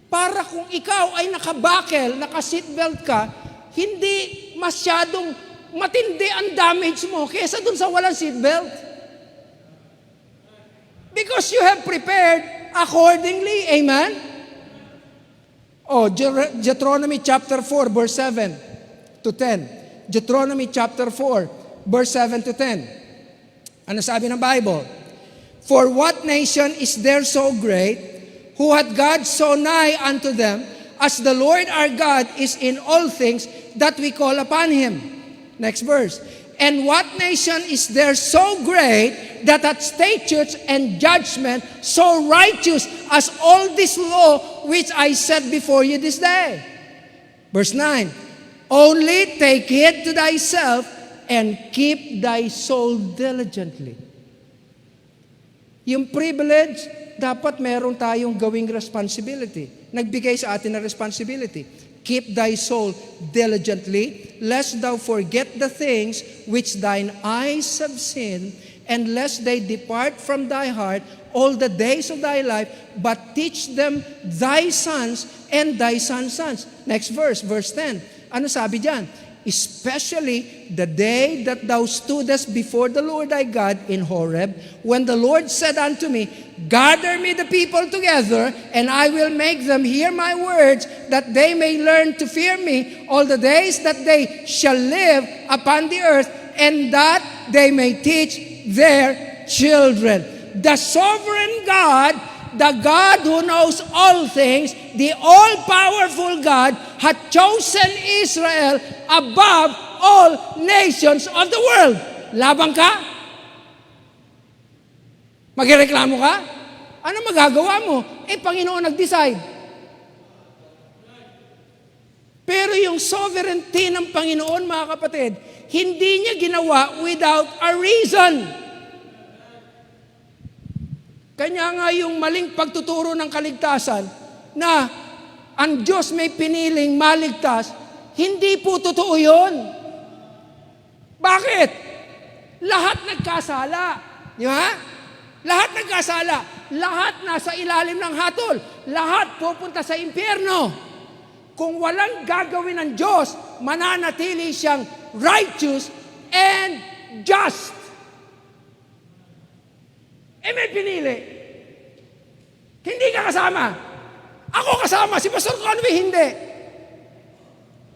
Para kung ikaw ay nakabuckle, naka-seatbelt ka, hindi masyadong matindi ang damage mo kesa dun sa walang seatbelt. Because you have prepared accordingly. Amen? Oh, Deuteronomy chapter 4, verse 7 to 10. Deuteronomy chapter 4, verse 7 to 10. Ano sabi ng Bible? For what nation is there so great, who hath God so nigh unto them, as the Lord our God is in all things that we call upon Him? Next verse. And what nation is there so great that hath statutes and judgment so righteous as all this law which I set before you this day? Verse 9. Only take heed to thyself and keep thy soul diligently. Yung privilege, dapat meron tayong gawing responsibility. Nagbigay sa atin na responsibility. Keep thy soul diligently, lest thou forget the things which thine eyes have seen, and lest they depart from thy heart all the days of thy life, but teach them thy sons and thy sons' sons. Next verse, verse 10. Ano sabi diyan? Especially the day that thou stoodest before the Lord thy God in Horeb, when the Lord said unto me, gather me the people together, and I will make them hear my words, that they may learn to fear me all the days that they shall live upon the earth, and that they may teach their children. The sovereign God, the God who knows all things, the all-powerful God, hath chosen Israel above all nations of the world. Labang ka? Magreklamo ka? Ano magagawa mo? Panginoon nag-decide. Pero yung sovereignty ng Panginoon, mga kapatid, hindi niya ginawa without a reason. Kanya nga yung maling pagtuturo ng kaligtasan na ang Diyos may piniling maligtas, hindi po totoo yun. Bakit? Lahat nagkasala. Di ba? Lahat nagkasala. Lahat nasa ilalim ng hatol. Lahat pupunta sa impyerno. Kung walang gagawin ng Diyos, mananatili siyang righteous and just. May pinili. Hindi ka kasama. Ako kasama, si Pastor Conway hindi.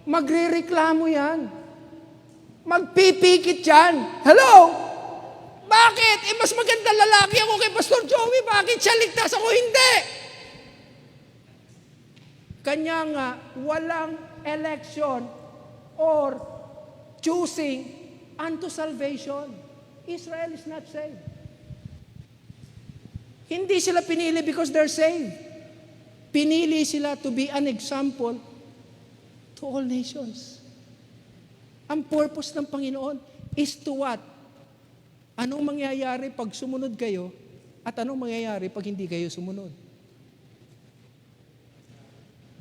Magrereklamo yan. Magpipikit yan. Hello? Bakit? Mas maganda lalaki ako kay Pastor Joey. Bakit siya ligtas ako hindi? Kanya nga, walang election or choosing unto salvation. Israel is not saved. Hindi sila pinili because they're saved. Pinili sila to be an example to all nations. Ang purpose ng Panginoon is to what? Anong mangyayari pag sumunod kayo at anong mangyayari pag hindi kayo sumunod?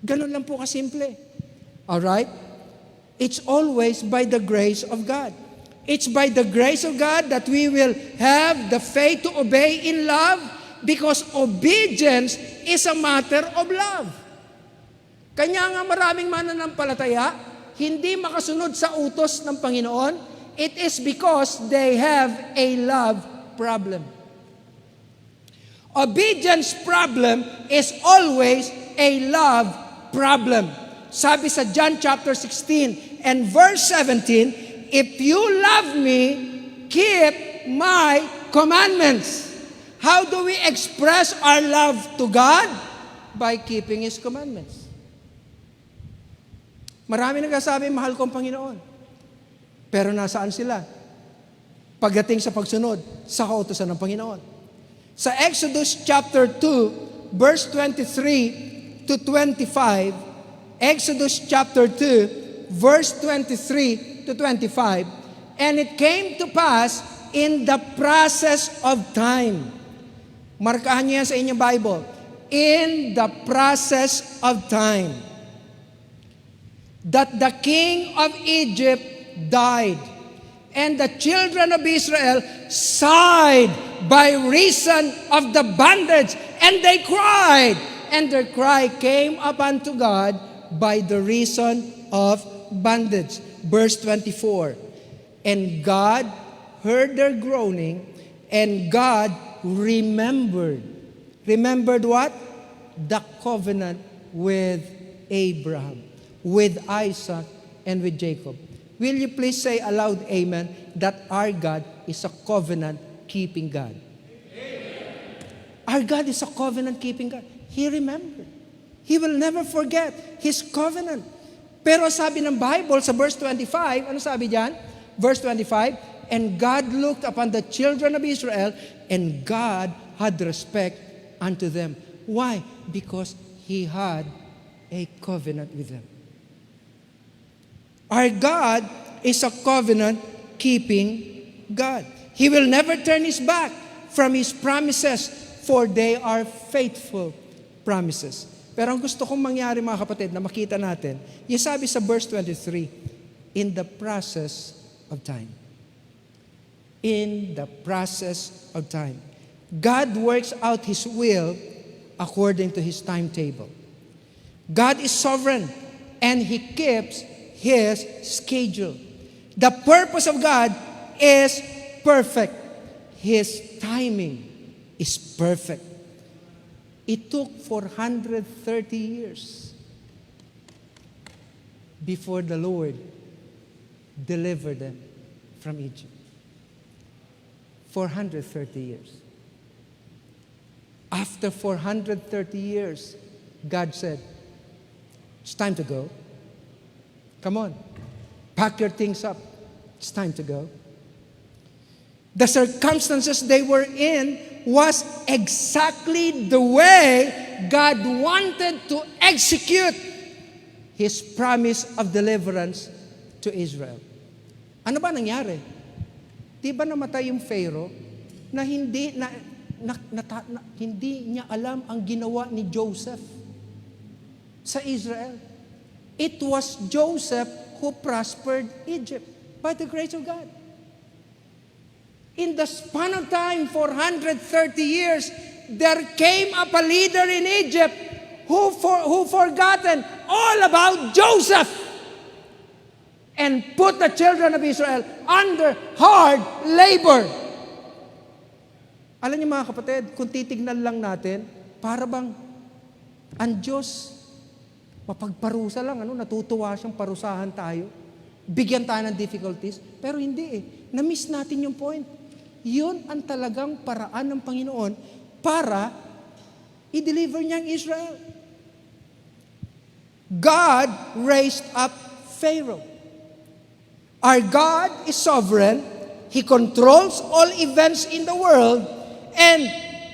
Ganun lang po kasimple. Alright? It's always by the grace of God. It's by the grace of God that we will have the faith to obey in love, because obedience is a matter of love. Kanya nga maraming mananampalataya, hindi makasunod sa utos ng Panginoon, it is because they have a love problem. Obedience problem is always a love problem. Sabi sa John chapter 16 and verse 17, if you love me, keep my commandments. How do we express our love to God? By keeping His commandments. Marami nagsasabi, mahal ko ang Panginoon. Pero nasaan sila? Pagdating sa pagsunod sa kautusan ng Panginoon. Sa Exodus chapter 2, verse 23 to 25, Exodus chapter 2, verse 23 to 25, and it came to pass in the process of time. Markahan niyo yan sa inyong Bible. In the process of time, that the king of Egypt died, and the children of Israel sighed by reason of the bondage, and they cried, and their cry came up unto God by the reason of bondage. Verse 24, and God heard their groaning, and God remembered. Remembered what? The covenant with Abraham, with Isaac, and with Jacob. Will you please say aloud, amen, that our God is a covenant-keeping God? Amen. Our God is a covenant-keeping God. He remembered. He will never forget His covenant. Pero sabi ng Bible sa verse 25, ano sabi diyan? Verse 25, and God looked upon the children of Israel, and God had respect unto them. Why? Because He had a covenant with them. Our God is a covenant-keeping God. He will never turn His back from His promises, for they are faithful promises. Pero ang gusto kong mangyari, mga kapatid, na makita natin, yung sabi sa verse 23, in the process of time. In the process of time. God works out His will according to His timetable. God is sovereign, and He keeps His schedule. The purpose of God is perfect. His timing is perfect. It took 430 years before the Lord delivered them from Egypt. 430 years. After 430 years, God said, it's time to go. Come on, pack your things up. It's time to go. The circumstances they were in was exactly the way God wanted to execute His promise of deliverance to Israel. Ano ba nangyari? Di ba namatay yung Pharaoh na hindi niya alam ang ginawa ni Joseph sa Israel? It was Joseph who prospered Egypt by the grace of God. In the span of time, 430 years, there came up a leader in Egypt who forgotten all about Joseph and put the children of Israel under hard labor. Alam niyo mga kapatid, kung titignan lang natin, para bang ang Diyos mapagparusa lang, natutuwa siyang parusahan tayo. Bigyan tayo ng difficulties. Pero hindi eh. Na-miss natin yung point. Yun ang talagang paraan ng Panginoon para i-deliver niya ang Israel. God raised up Pharaoh. Our God is sovereign. He controls all events in the world. And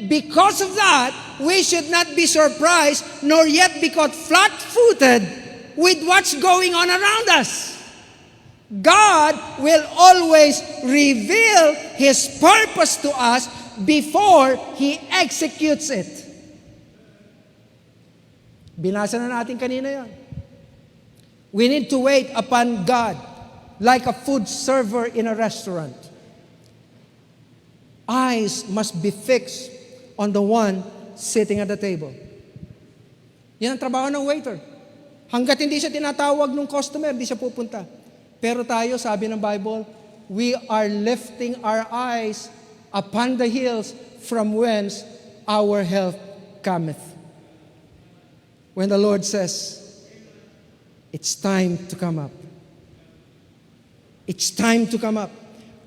because of that, we should not be surprised nor yet be caught flat-footed with what's going on around us. God will always reveal His purpose to us before He executes it. Binasa na natin kanina yan. We need to wait upon God like a food server in a restaurant. Eyes must be fixed on the one sitting at the table. Yan ang trabaho ng waiter. Hanggat hindi siya tinatawag ng customer, hindi siya pupunta. Pero tayo, sabi ng Bible, we are lifting our eyes upon the hills from whence our help cometh. When the Lord says, it's time to come up. It's time to come up.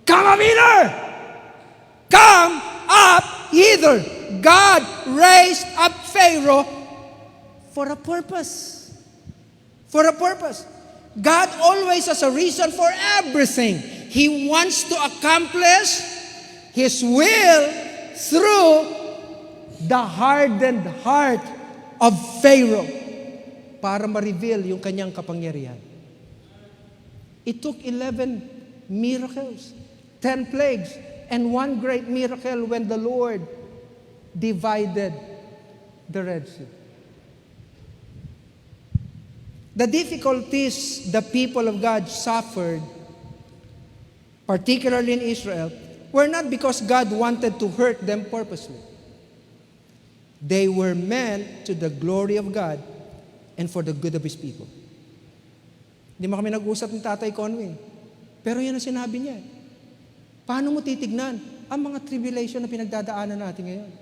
Come up hither! Come up hither! God raised up Pharaoh for a purpose. For a purpose. God always has a reason for everything. He wants to accomplish His will through the hardened heart of Pharaoh para ma-reveal yung kanyang kapangyarihan. It took 11 miracles, 10 plagues, and one great miracle when the Lord divided the Red Sea. The difficulties the people of God suffered, particularly in Israel, were not because God wanted to hurt them purposely. They were meant to the glory of God and for the good of His people. Hindi mo kami nag-usap ng Tatay Conway. Pero yan ang sinabi niya. Paano mo titignan ang mga tribulation na pinagdadaanan natin ngayon?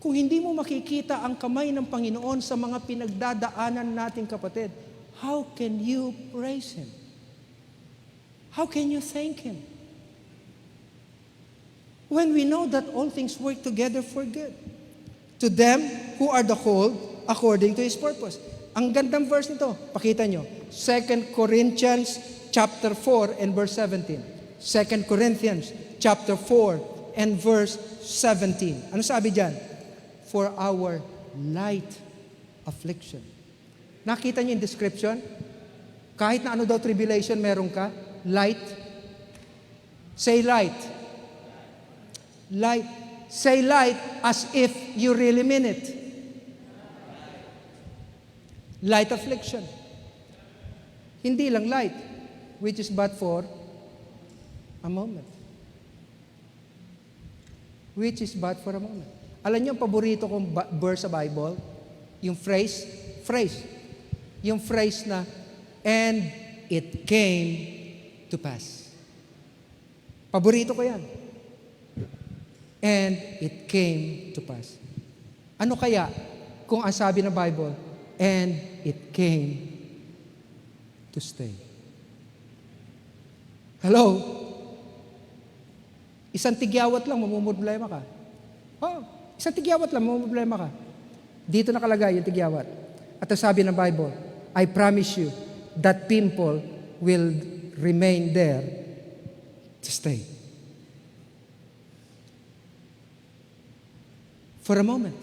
Kung hindi mo makikita ang kamay ng Panginoon sa mga pinagdadaanan nating kapatid, how can you praise Him? How can you thank Him? When we know that all things work together for good. To them who are the called according to His purpose. Ang gandang verse nito, pakita nyo. 2 Corinthians chapter 4 and verse 17. 2 Corinthians chapter 4 and verse 17. Ano sabi dyan? For our light affliction. Nakita niyo yung description? Kahit na ano daw tribulation meron ka, light. Say light. Light. Say light as if you really mean it. Light affliction. Hindi lang light, which is but for a moment. Which is but for a moment. Alam niyo ang paborito kong verse sa Bible? Yung phrase. Yung phrase na, and it came to pass. Paborito ko yan. And it came to pass. Ano kaya kung ang sabi ng Bible, and it came to stay? Hello? Isang tigyawat lang, mamumblema ka. Oh, isang tigyawat lang, mamumblema ka. Dito nakalagay yung tigyawat. At ang sabi ng Bible, I promise you that pimple will remain there to stay. For a moment.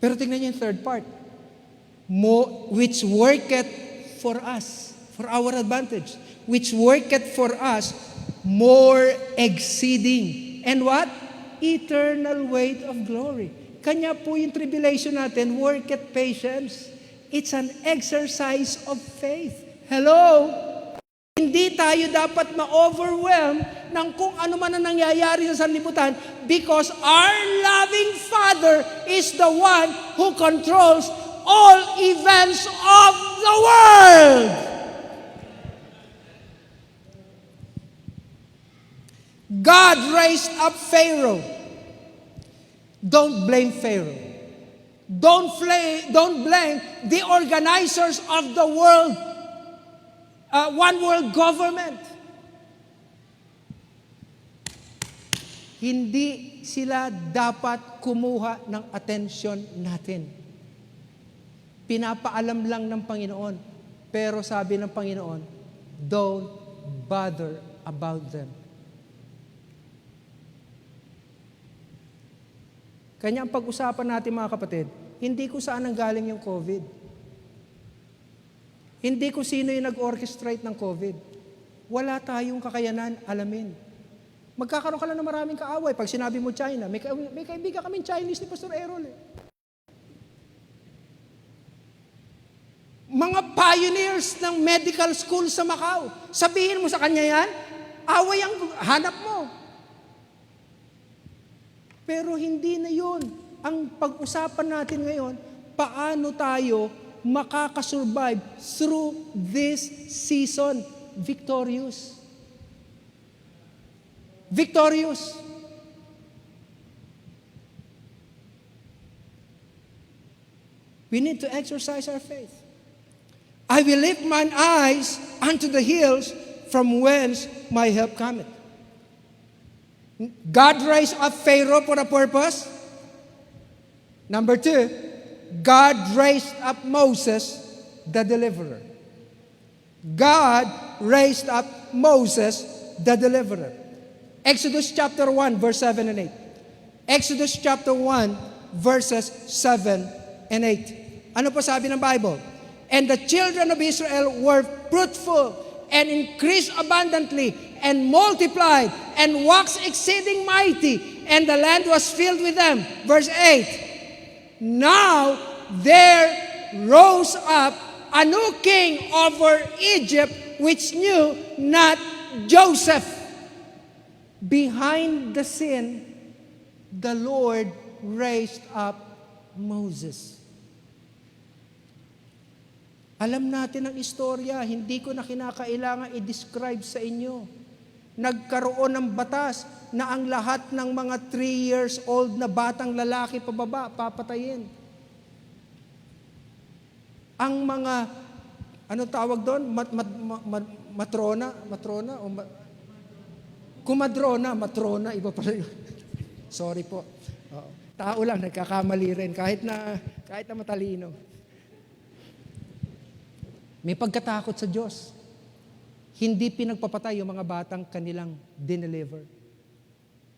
Pero tingnan niyo yung third part. Which worketh for us, for our advantage. Which worketh for us more exceeding. And what? Eternal weight of glory. Kanya po yung tribulation natin, worketh patience. It's an exercise of faith. Hello? Hindi tayo dapat ma-overwhelm ng kung ano man ang nangyayari sa sanlibutan because our loving Father is the one who controls all events of the world. God raised up Pharaoh. Don't blame Pharaoh. Don't blame the organizers of the world, one world government. Hindi sila dapat kumuha ng atensyon natin. Pinapaalam lang ng Panginoon. Pero sabi ng Panginoon, don't bother about them. Kanya ang pag-usapan natin mga kapatid, hindi ko saan nanggaling yung COVID. Hindi ko sino yung nag-orchestrate ng COVID. Wala tayong kakayanan alamin. Magkakaroon ka lang ng maraming kaaway. Pag sinabi mo China, may kaibigan kaming Chinese ni Pastor Errol. Mga pioneers ng medical school sa Macau. Sabihin mo sa kanya yan, away ang hanap mo. Pero hindi na yun. Ang pag-usapan natin ngayon, paano tayo makakasurvive through this season victorious. Victorious. We need to exercise our faith. I will lift mine eyes unto the hills from whence my help cometh. God raised up Pharaoh for a purpose. Number 2, God raised up Moses, the deliverer. God raised up Moses, the deliverer. Exodus chapter 1, verse 7 and 8. Exodus chapter 1, verses 7 and 8. Ano po sabi ng Bible? And the children of Israel were fruitful and increased abundantly and multiplied and waxed exceeding mighty, and the land was filled with them. Verse 8. Now there rose up a new king over Egypt, which knew not Joseph. Behind the scene, the Lord raised up Moses. Alam natin ang istorya, hindi ko na kinakailangan i-describe sa inyo. Nagkaroon ng batas na ang lahat ng mga 3 years old na batang lalaki pababa, papatayin. Ang mga, ano tawag doon? Matrona, iba pala yun. Sorry po. Oo. Tao lang, nagkakamali rin, kahit na matalino. May pagkatakot sa Diyos. Hindi pinagpapatay yung mga batang kanilang dineliver.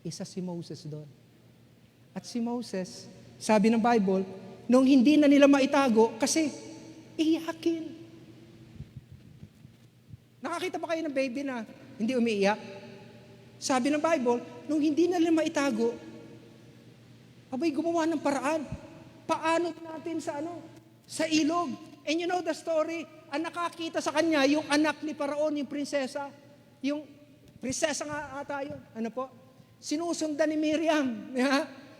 Isa si Moses doon. At si Moses, sabi ng Bible, nung hindi na nila maitago, kasi iyakin. Nakakita ba kayo ng baby na hindi umiiyak? Sabi ng Bible, nung hindi na nila maitago, abay gumawa ng paraan. Paano natin sa ilog? And you know the story, ang nakakita sa kanya, yung anak ni Paraon, yung prinsesa. Yung prinsesa nga ata yun. Ano po? Sinusundan ni Miriam.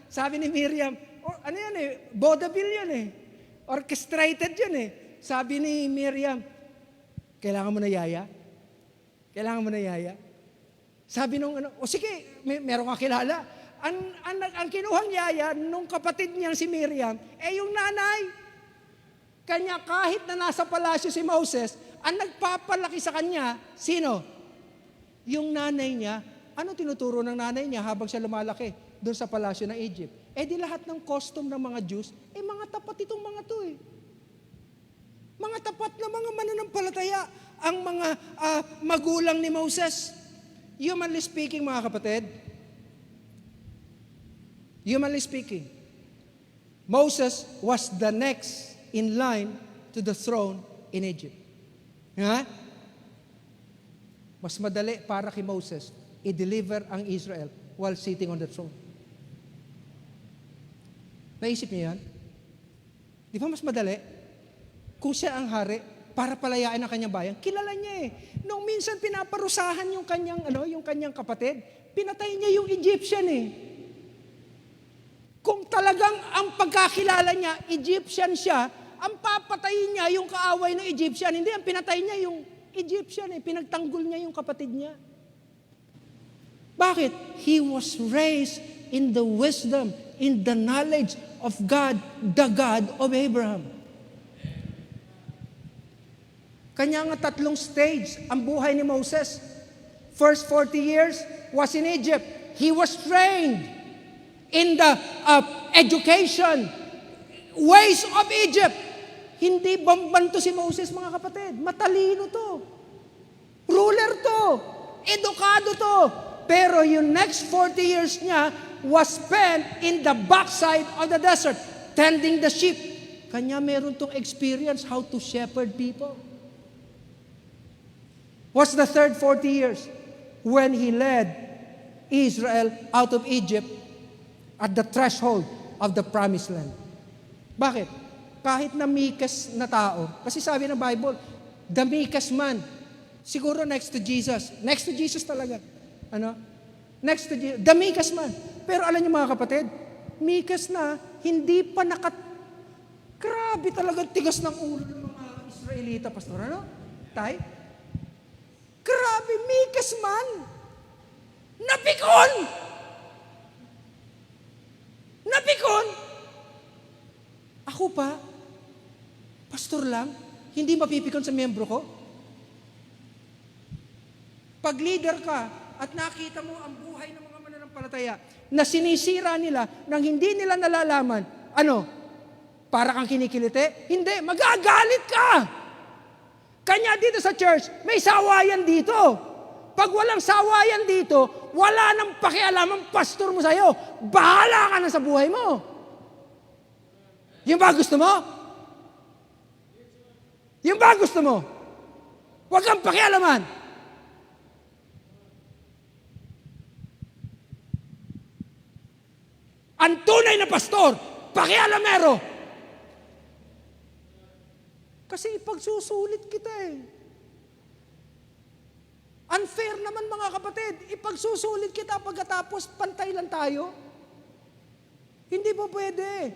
Sabi ni Miriam, ano yan vaudeville yan orchestrated yan Sabi ni Miriam, kailangan mo na yaya? Kailangan mo na yaya? Sabi nung sige, meron ka kilala. Ang kinuhang yaya, nung kapatid niyang si Miriam, yung nanay. Kanya kahit na nasa palasyo si Moses, ang nagpapalaki sa kanya, sino? Yung nanay niya. Ano tinuturo ng nanay niya habang siya lumalaki doon sa palasyo ng Egypt? Di lahat ng custom ng mga Jews, mga tapat itong mga to Mga tapat na mga mananampalataya ang mga magulang ni Moses. Humanly speaking, mga kapatid, Moses was the next in line to the throne in Egypt. Mas madali para kay Moses i-deliver ang Israel while sitting on the throne. Naisip niyo yan? Di ba mas madali? Kung siya ang hari, para palayain ang kanyang bayan, kilala niya Nung minsan pinaparusahan yung kanyang kapatid, pinatay niya yung Egyptian Kung talagang ang pagkakilala niya, Egyptian siya, ang papatayin niya yung kaaway ng Egyptian. Hindi, ang pinatay niya yung Egyptian pinagtanggol niya yung kapatid niya. Bakit? He was raised in the wisdom, in the knowledge of God, the God of Abraham. Kanya nga 3 stage ang buhay ni Moses. First 40 years was in Egypt. He was trained in the education ways of Egypt. Hindi bambanto si Moses, mga kapatid. Matalino to. Ruler to. Edukado to. Pero yung next 40 years niya was spent in the backside of the desert, tending the sheep. Kanya meron tong experience how to shepherd people. What's the third 40 years? When he led Israel out of Egypt at the threshold of the promised land. Bakit? Kahit na meekest na tao, kasi sabi ng Bible, the meekest man, siguro next to Jesus. Next to Jesus talaga. Next to Jesus, the meekest man. Pero alam niyo mga kapatid, meekest na, hindi pa grabe talaga tigas ng ulo ng mga Israelita, pastor. Tay? Grabe, meekest man. Napikon! Ako pa, pastor lang, hindi mapipikon sa miyembro ko? Pag leader ka at nakita mo ang buhay ng mga mananampalataya na sinisira nila nang hindi nila nalalaman, para kang kinikiliti? Hindi, magagalit ka! Kanya dito sa church, may sawayan dito. pag walang sawayan dito, wala nang pakialam ang pastor mo sa'yo. Bahala ka na sa buhay mo. Yung ba gusto mo? Yung ba gusto mo? Huwag kang pakialaman. Ang tunay na pastor, pakialamero. Kasi ipagsusulit kita eh. Unfair naman mga kapatid. Ipagsusulit kita pagkatapos pantay lang tayo. Hindi po pwede.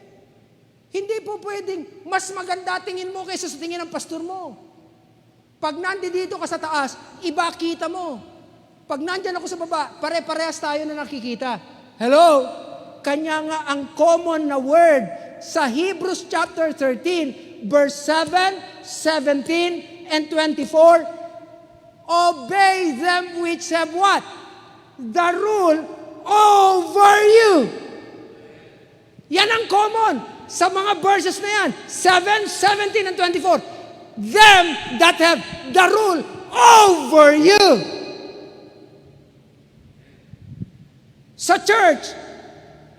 Hindi po pwedeng mas maganda tingin mo kaysa sa tingin ng pastor mo. Pag nandito ka sa taas, iba kita mo. Pag nandyan ako sa baba, pare-parehas tayo na nakikita. Hello? Kanya nga ang common na word sa Hebrews chapter 13, verse 7, 17, and 24, obey them which have what? The rule over you. Yan ang common sa mga verses na yan. 7, 17, and 24. Them that have the rule over you. Sa church,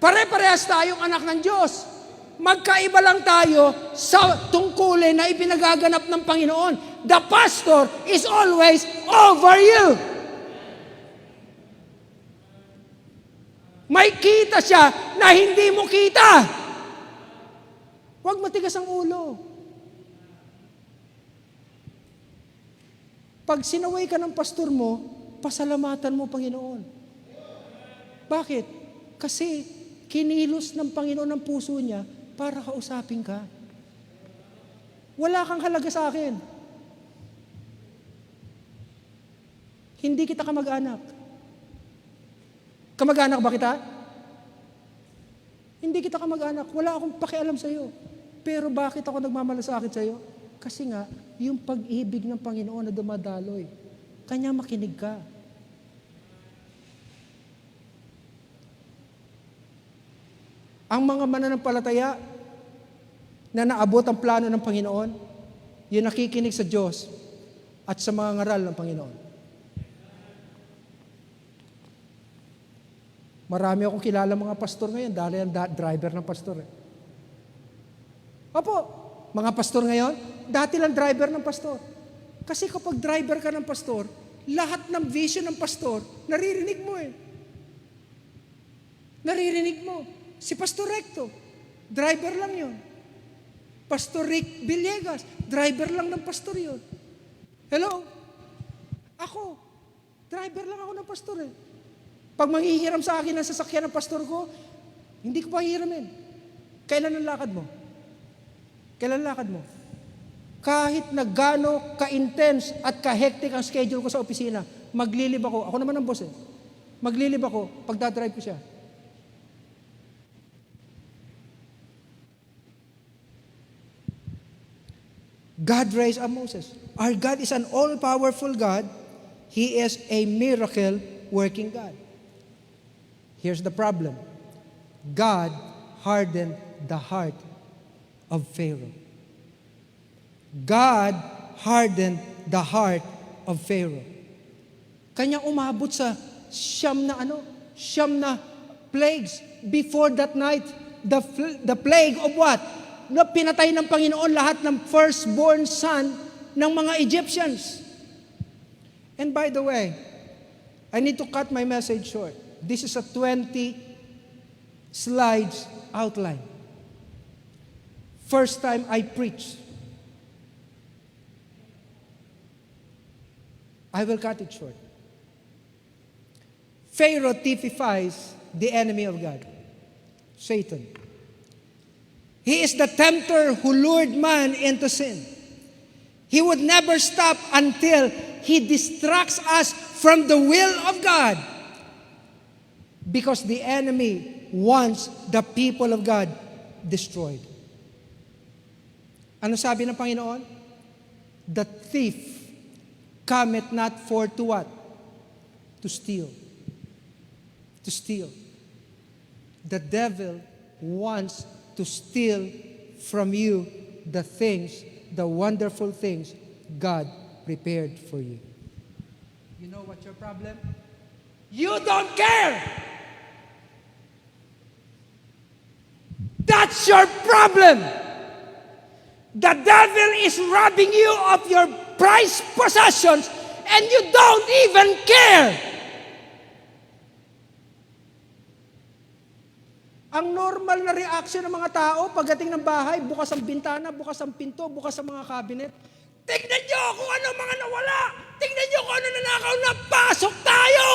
pare-parehas tayong anak ng Diyos. Magkaiba lang tayo sa tungkulin na ipinagaganap ng Panginoon. The pastor is always over you. May kita siya na hindi mo kita. Huwag matigas ang ulo. Pag sinaway ka ng pastor mo, pasalamatan mo, Panginoon. Bakit? Kasi kinilos ng Panginoon ang puso niya para kausapin ka. Wala kang halaga sa akin. Hindi kita kamag-anak. Kamag-anak ba kita? Hindi kita kamag-anak. Wala akong pakialam sa iyo. Pero bakit ako nagmamalasakit sa iyo? Kasi nga, yung pag-ibig ng Panginoon na dumadaloy, Kanya makinig ka. Ang mga mananampalataya na naabot ang plano ng Panginoon, yung nakikinig sa Diyos at sa mga ngaral ng Panginoon. Marami akong kilala mga pastor ngayon dahil ang driver ng pastor. Opo, mga pastor ngayon, dati lang driver ng pastor. Kasi kapag driver ka ng pastor, lahat ng vision ng pastor, naririnig mo eh. Naririnig mo. Si Pastor Recto, driver lang yun. Pastor Rick Villegas, driver lang ng pastor yun. Hello? Ako, driver lang ako ng pastor eh. Pag manghihiram sa akin ang sasakyan ng pastor ko, hindi ko pa hihiramin. Kailan ang lakad mo? Kailan ang lakad mo? Kahit na gaano ka-intense at ka-hectic ang schedule ko sa opisina, maglilib ako. Ako naman ang boss eh. Maglilib ako pag dadrive ko siya. God raised up Moses. Our God is an all-powerful God. He is a miracle-working God. Here's the problem. God hardened the heart of Pharaoh. God hardened the heart of Pharaoh. Kanya umabot sa siyam na plagues. Before that night, the plague of what? Na pinatay ng Panginoon lahat ng firstborn son ng mga Egyptians. And by the way, I need to cut my message short. This is a 20 slides outline. First time I preach. I will cut it short. Pharaoh typifies the enemy of God, Satan. He is the tempter who lured man into sin. He would never stop until he distracts us from the will of God. Because the enemy wants the people of God destroyed. Ano sabi ng Panginoon? The thief cometh not for to what? To steal. To steal. The devil wants to steal from you the things, the wonderful things God prepared for you. You know what what's your problem? You don't care! That's your problem! The devil is robbing you of your prized possessions and you don't even care! Ang normal na reaction ng mga tao pagdating ng bahay, bukas ang bintana, bukas ang pinto, bukas ang mga cabinet. Tignan nyo kung ano mga nawala! Tignan nyo kung ano nanakaw na pasok tayo!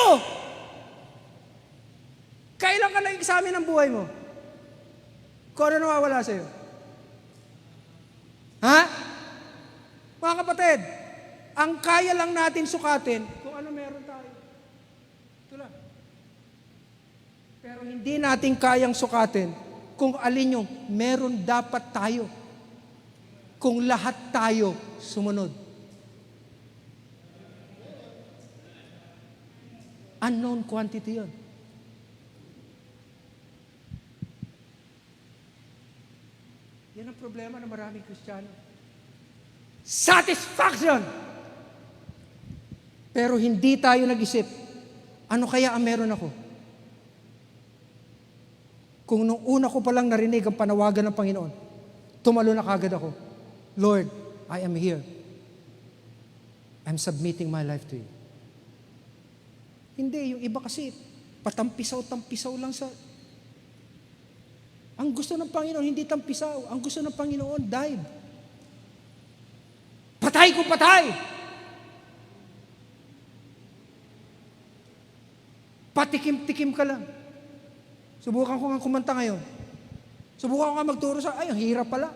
Kailan ka nag-examine ng buhay mo? Kung ano nawawala sa'yo? Ha? Mga kapatid, ang kaya lang natin sukatin kung ano meron tayo. Ito lang. Pero hindi natin kayang sukatin kung alin yung meron dapat tayo. Kung lahat tayo sumunod. Unknown quantity yun. Yan ang problema ng maraming Kristiyano. Satisfaction! Pero hindi tayo nag-isip, ano kaya ang meron ako? Kung nung una ko palang narinig ang panawagan ng Panginoon, tumalo na kagad ako. Lord, I am here. I'm submitting my life to you. Hindi, yung iba kasi, patampisaw-tampisaw lang sa... Ang gusto ng Panginoon, hindi tampisaw. Ang gusto ng Panginoon, dive. Patay ko patay! Patikim-tikim ka lang. Subukan ko nga kumanta ngayon. Subukan ko nga magturo sa, ay, ang hirap pala.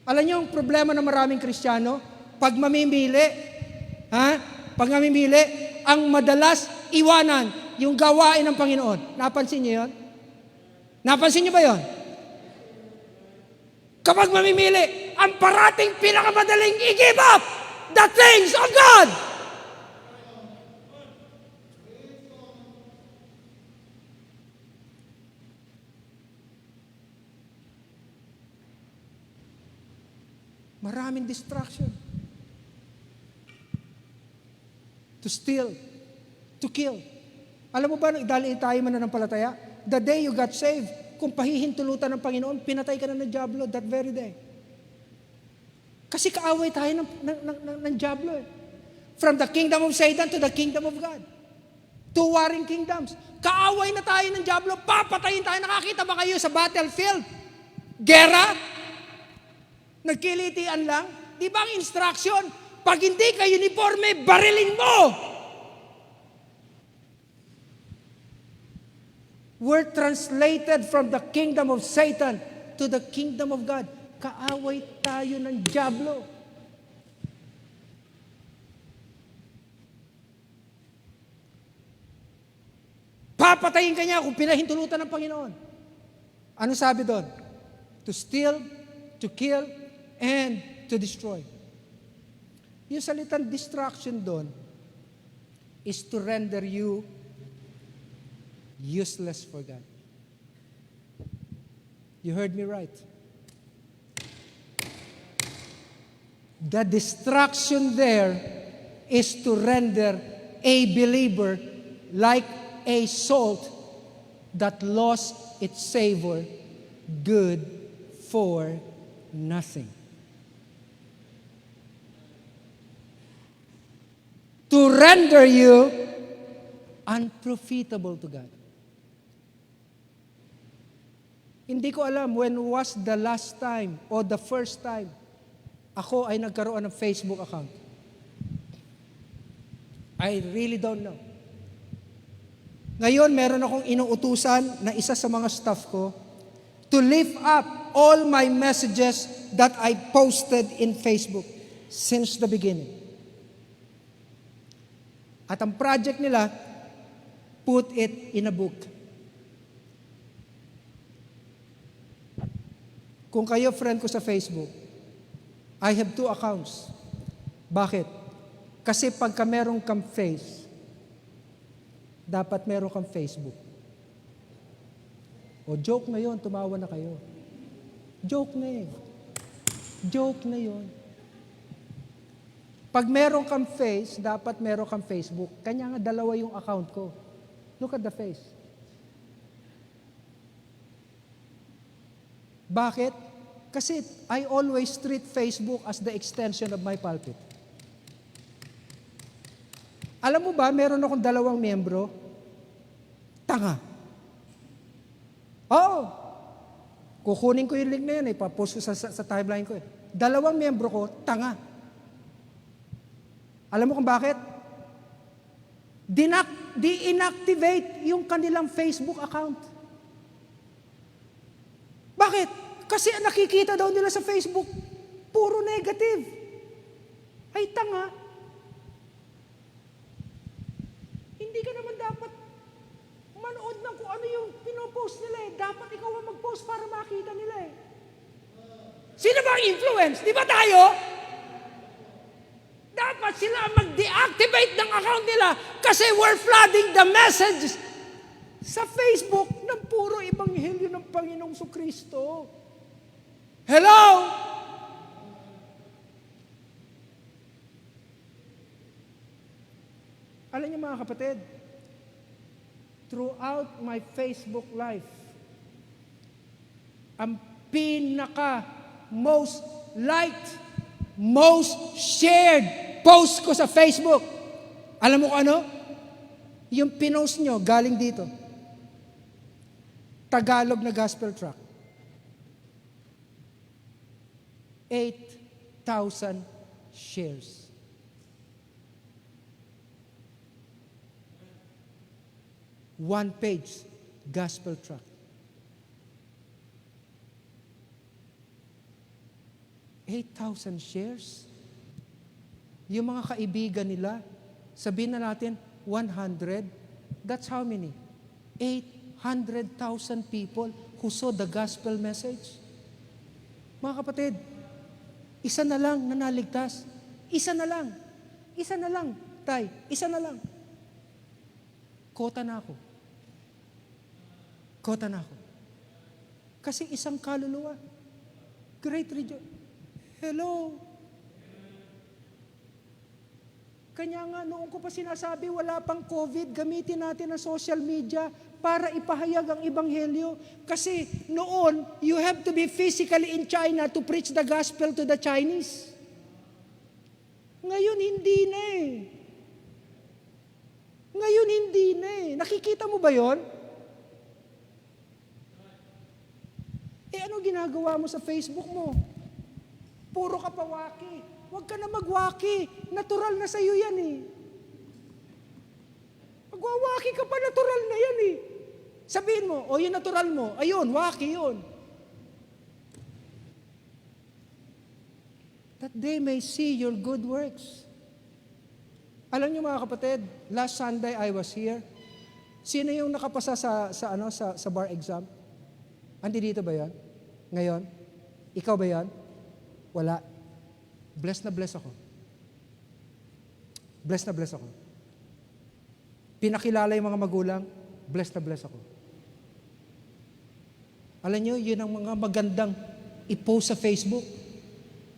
Alam niyo ang problema ng maraming Kristiyano? Pag mamimili, Pag mamimili, ang madalas iwanan yung gawain ng Panginoon. Napansin niyo yun? Napansin niyo ba yun? Kapag mamimili, ang parating pinakamadaling i-give up the things of God. Maraming distraction. To steal, to kill. Alam mo ba, dahil tayo mananampalataya, the day you got saved, kung pahihintulutan ng Panginoon, pinatay ka na ng Diablo that very day. Kasi kaaway tayo ng Diablo eh. From the kingdom of Satan to the kingdom of God. Two warring kingdoms. Kaaway na tayo ng Diablo, papatayin tayo. Nakakita ba kayo sa battlefield? Gera? Nagkilitian lang? Di ba ang instruction? Pag hindi ka uniforme, barilin mo! We're translated from the kingdom of Satan to the kingdom of God. Kaaway tayo ng Diablo. Papatayin ka niya kung pinahintulutan ng Panginoon. Ano sabi doon? To steal, to kill, and to destroy. Yung salitang distraction doon is to render you useless for God. You heard me right. The distraction there is to render a believer like a salt that lost its savor, good for nothing. To render you unprofitable to God. Hindi ko alam when was the last time or the first time ako ay nagkaroon ng Facebook account. I really don't know. Ngayon, meron akong inuutusan na isa sa mga staff ko to lift up all my messages that I posted in Facebook since the beginning. At ang project nila, put it in a book. Kung kayo friend ko sa Facebook, I have 2 accounts. Bakit? Kasi pagka meron kang face, dapat meron kang Facebook. O joke na yon, tumawa na kayo. Joke na eh. Joke na yon. Pag meron kang face, dapat meron kang Facebook. Kanya nga dalawa yung account ko. Look at the face. Bakit? Kasi I always treat Facebook as the extension of my pulpit. Alam mo ba, meron akong 2 miyembro? Tanga. Oo. Kukunin ko yung link na yan, ipapost ko sa timeline ko. 2 miyembro ko, tanga. Alam mo kung bakit? Di-inactivate yung kanilang Facebook account. Bakit? Kasi nakikita daw nila sa Facebook, puro negative. Ay, tanga. Hindi ka naman dapat manood ng kung ano yung pinopost nila eh. Dapat ikaw ang mag-post para makita nila eh. Sino ba ang influence? Di ba tayo? Dapat sila mag-deactivate ng account nila kasi we're flooding the messages sa Facebook ng puro ebanghelyo ng Panginoong Kristo. Hello? Alam niyo mga kapatid, throughout my Facebook life, ang most liked, most shared post ko sa Facebook, alam mo kung ano? Yung pinost nyo galing dito. Tagalog na gospel tract. 8,000 shares. One page, gospel tract. $8,000 shares. Yung mga kaibigan nila, sabihin na natin, 100, that's how many? 800,000 people who saw the gospel message. Mga kapatid, isa na lang na naligtas. Isa na lang. Isa na lang, tay. Isa na lang. Kota na ako. Kota na ako. Kasi isang kaluluwa. Great rejoice. Hello. Kanya nga noong ko pa sinasabi, wala pang COVID, gamitin natin ang social media para ipahayag ang ebanghelyo. Kasi noon, you have to be physically in China to preach the gospel to the Chinese. Ngayon, hindi na eh. Ngayon, hindi na eh. Nakikita mo ba yon? Ano ginagawa mo sa Facebook mo? Puro ka pa waki. Huwag ka na magwaki. Natural na sa'yo yan eh. Magwawaki ka pa, natural na yan eh. Sabihin mo, o yung natural mo, ayun, waki yun. That they may see your good works. Alam niyo mga kapatid, last Sunday I was here. Sino yung nakapasa sa bar exam? Andi dito ba yan? Ngayon? Ikaw ba yan? Wala. Blessed na blessed ako. Blessed na blessed ako. Pinakilala yung mga magulang, blessed na blessed ako. Alam nyo, yun ang mga magandang i-post sa Facebook.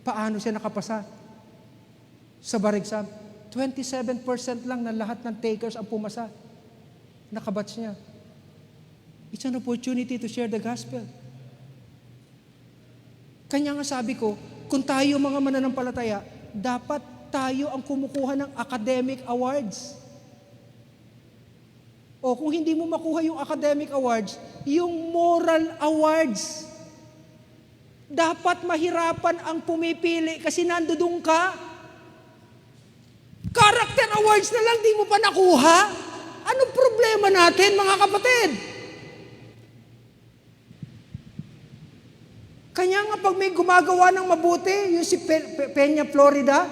Paano siya nakapasa? Sa bar exam, 27% lang na lahat ng takers ang pumasa. Nakabatch niya. It's an opportunity to share the gospel. Kanya nga sabi ko, kung tayo mga mananampalataya, dapat tayo ang kumukuha ng academic awards. O kung hindi mo makuha yung academic awards, yung moral awards. Dapat mahirapan ang pumipili kasi nandudong ka. Character awards na lang, di mo pa nakuha. Anong problema natin, mga kapatid? Kanya nga pag may gumagawa ng mabuti, yung si Peña Florida,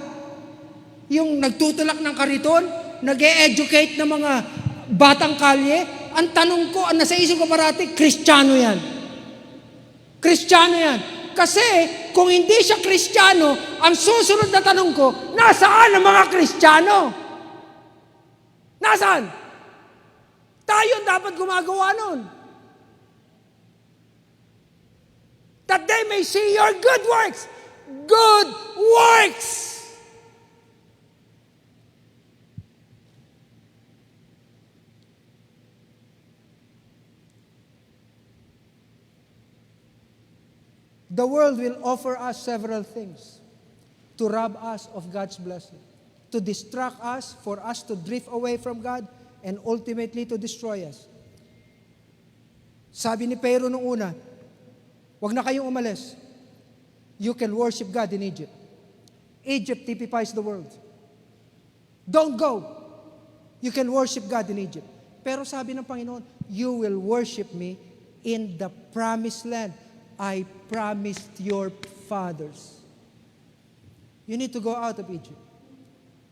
yung nagtutulak ng kariton, nag-e-educate ng mga batang kalye, ang tanong ko, ang nasa isip ko parati, Kristiyano yan. Kristiyano yan. Kasi kung hindi siya Kristiyano, ang susunod na tanong ko, nasaan ang mga Kristiyano? Nasaan? Tayo dapat gumagawa nun. That they may see your good works. Good works! the world will offer us several things to rob us of God's blessing, to distract us, for us to drift away from God, and ultimately to destroy us. Sabi ni Pharaoh nung una, huwag na kayong umalis. You can worship God in Egypt. Egypt typifies the world. Don't go. You can worship God in Egypt. Pero sabi ng Panginoon, you will worship me in the promised land I promised your fathers. You need to go out of Egypt.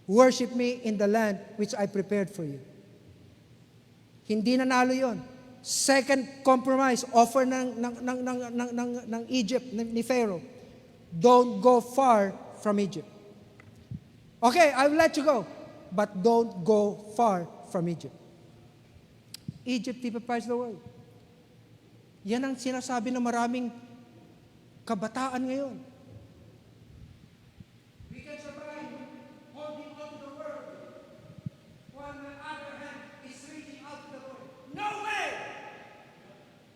Worship me in the land which I prepared for you. Hindi nanalo yon. Second compromise, offer ng Egypt, ni Pharaoh. Don't go far from Egypt. Okay, I will let you go, but don't go far from Egypt. Egypt typifies the world. Yan ang sinasabi ng maraming kabataan ngayon. We can survive holding on to the world, while on the other hand is reaching out to the Lord. No way!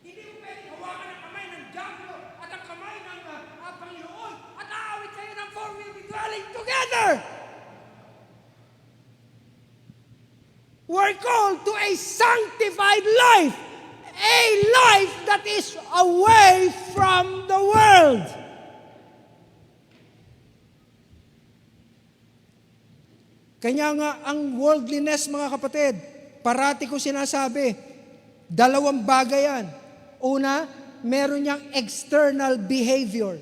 Hindi mo pwedeng hawakan ang kamay ng Diablo at ang kamay ng Panginoon at aawit kayo ng four will be dwelling together! We're called to a sanctified life, a life that is away from the world. Kanya nga ang worldliness, mga kapatid, parati ko sinasabi, dalawang bagay yan. Una, meron niyang external behavior.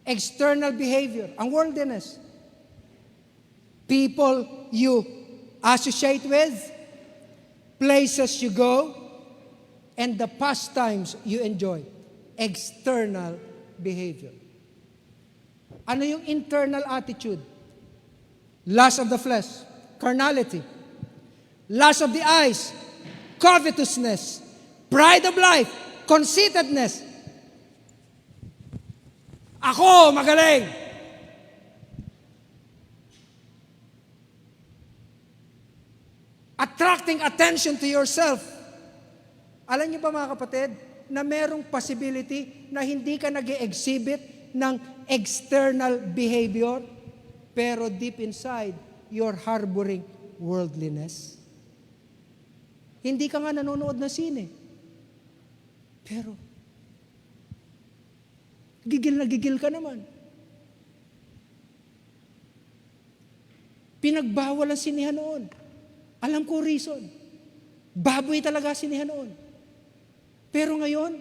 External behavior. Ang worldliness. People you associate with, places you go, and the pastimes you enjoy. External behavior. Ano yung internal attitude? Lust of the flesh, carnality. Lust of the eyes, covetousness. Pride of life, conceitedness. Ako, magaling. Attracting attention to yourself. Alam niyo ba, mga kapatid, na merong possibility na hindi ka nag-exhibit ng external behavior, pero deep inside, you're harboring worldliness. Hindi ka nga nanonood na sine. Pero, gigil na gigil ka naman. Pinagbawal ang sinihan noon. Alam ko reason. Baboy talaga sinihan noon. Pero ngayon,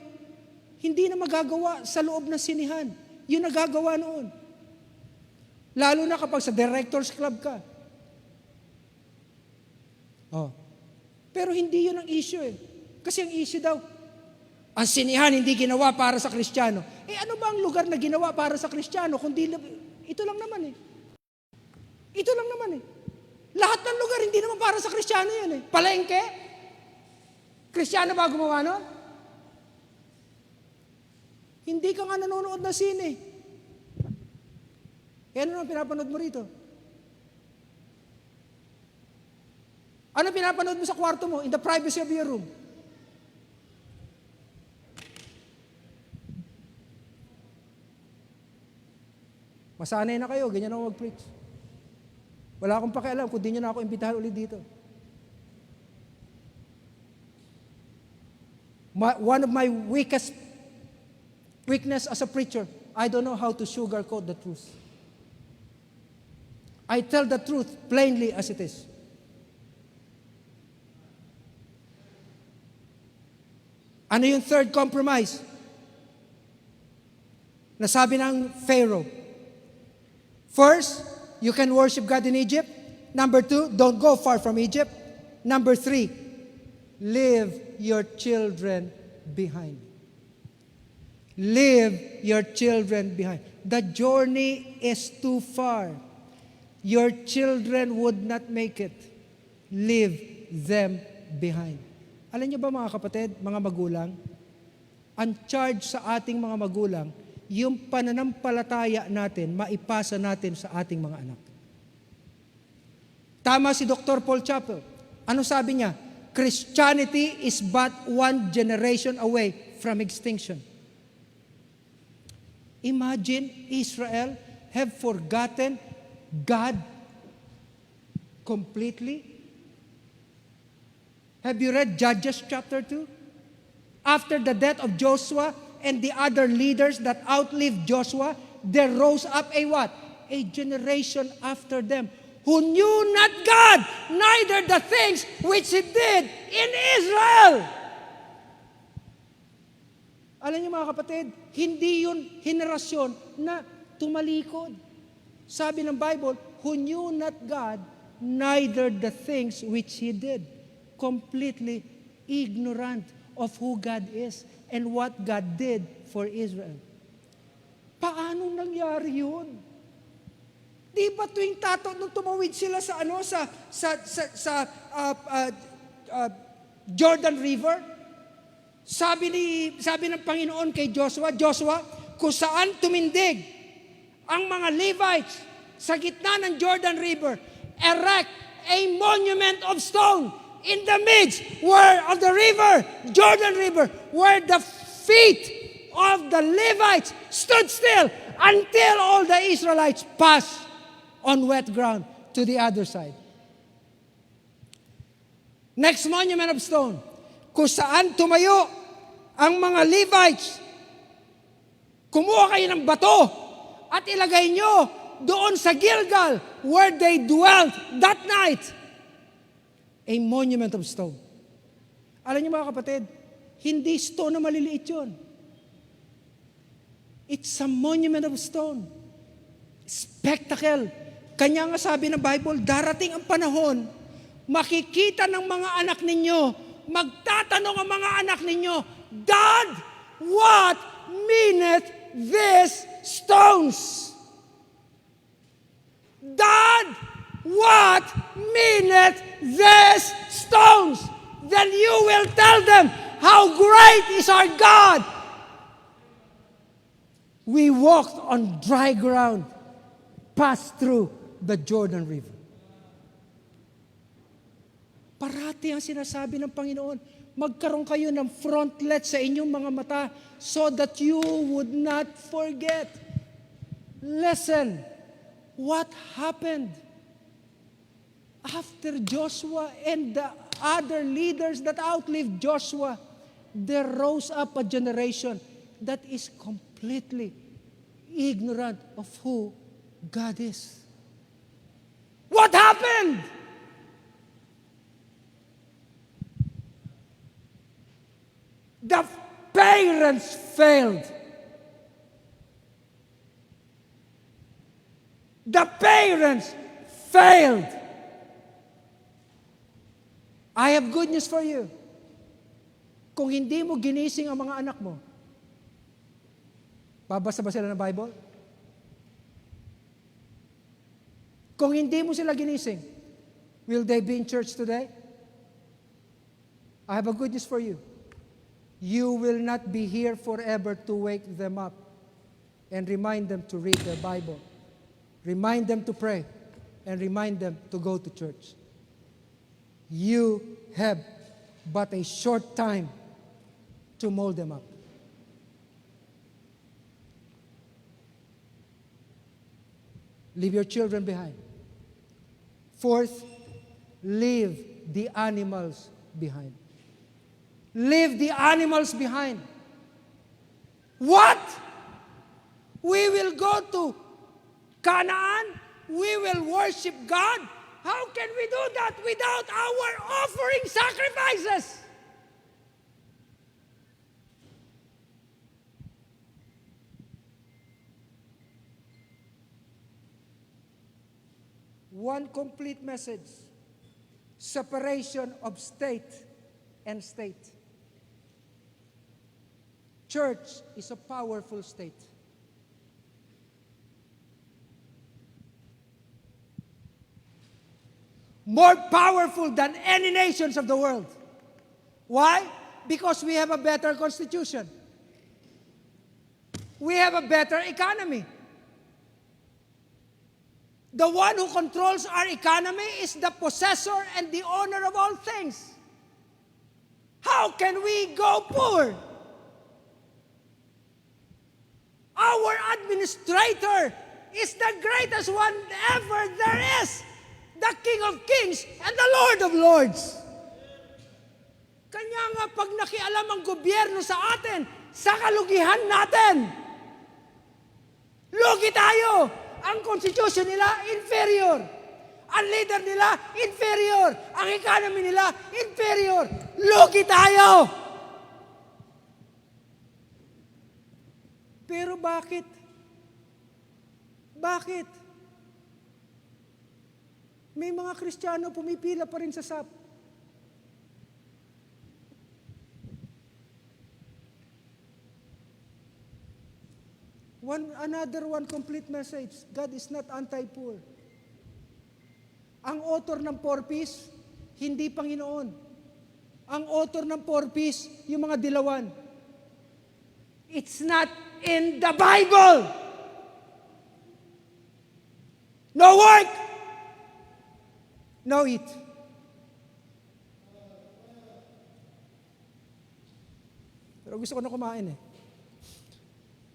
hindi na magagawa sa loob ng sinihan. Yun nagagawa noon. Lalo na kapag sa director's club ka. Oh. Pero hindi yun ang issue eh. Kasi ang issue daw, ang sinihan hindi ginawa para sa Kristiyano. Eh ano ba ang lugar na ginawa para sa Kristiyano? Kundi ito lang naman eh. Ito lang naman eh. Lahat ng lugar, hindi naman para sa Kristiyano yun eh. Palengke? Kristiyano ba gumawa nun? Hindi ka nga nanonood na sine. Eh ano pinapanood mo rito? Ano pinapanood mo sa kwarto mo, in the privacy of your room? Masanay na kayo, ganyan ako mag-preach. Wala akong pakialam kung di nyo na ako imbitahan ulit dito. One of my weakness as a preacher, I don't know how to sugarcoat the truth. I tell the truth plainly as it is. Ano yung third compromise? Nasabi ng Pharaoh. First, you can worship God in Egypt. Number 2, don't go far from Egypt. Number 3, leave your children behind. Leave your children behind. The journey is too far. Your children would not make it. Leave them behind. Alam niyo ba, mga kapatid, mga magulang, ang charge sa ating mga magulang, yung pananampalataya natin, maipasa natin sa ating mga anak. Tama si Dr. Paul Chappell. Ano sabi niya? Christianity is but one generation away from extinction. Imagine Israel have forgotten God completely. Have you read Judges chapter 2? After the death of Joshua and the other leaders that outlived Joshua, there rose up a what? A generation after them who knew not God, neither the things which He did in Israel. Alam niyo mga kapatid, hindi yun henerasyon na tumalikod. Sabi ng Bible, who knew not God, neither the things which He did. Completely ignorant of who God is and what God did for Israel. Paano nangyari yun? Di ba tuwing nung tumawid sila sa Jordan River, sabi ng Panginoon kay Joshua, kung saan tumindig ang mga Levites sa gitna ng Jordan River, erect a monument of stone in the midst of the river, Jordan River, where the feet of the Levites stood still until all the Israelites passed on wet ground to the other side. Next monument of stone, kung saan tumayo ang mga Levites, kumuha kayo ng bato at ilagay nyo doon sa Gilgal where they dwelt that night. A monument of stone. Alam niyo mga kapatid, hindi stone na maliliit yun. It's a monument of stone. Spectacle. Kanya nga sabi ng Bible, darating ang panahon, makikita ng mga anak ninyo, magtatanong ang mga anak ninyo, Dad, what meaneth these stones? Dad, what meaneth these stones? Then you will tell them, how great is our God. We walked on dry ground, passed through the Jordan River. Parati ang sinasabi ng Panginoon, magkaroon kayo ng frontlet sa inyong mga mata so that you would not forget. Listen, what happened after Joshua and the other leaders that outlived Joshua? There rose up a generation that is completely ignorant of who God is. What happened? The parents failed. The parents failed. I have good news for you. Kung hindi mo ginising ang mga anak mo, babasa ba sila ng Bible? Kung hindi mo sila ginising, will they be in church today? I have a good news for you. You will not be here forever to wake them up and remind them to read their Bible. Remind them to pray and remind them to go to church. You have but a short time to mold them up. Leave your children behind. Fourth, leave the animals behind. Leave the animals behind. What? We will go to Canaan? We will worship God? How can we do that without our offering sacrifices? One complete message. Separation of state and state. Church is a powerful state. More powerful than any nations of the world. Why? Because we have a better constitution. We have a better economy. The one who controls our economy is the possessor and the owner of all things. How can we go poor? Our administrator is the greatest one ever there is. The King of Kings and the Lord of Lords. Kanya nga pag nakialam ang gobyerno sa atin, sa kalugihan natin, lugi tayo. Ang constitution nila, inferior. Ang leader nila, inferior. Ang economy nila, inferior. Lugi tayo. Pero bakit? Bakit? May mga Kristiyano pumipila pa rin sa SAP. Another one complete message. God is not anti-poor. Ang author ng 4-piece, hindi Panginoon. Ang author ng 4-piece, yung mga dilawan. It's not in the Bible. No work, no eat. Pero gusto ko na kumain eh.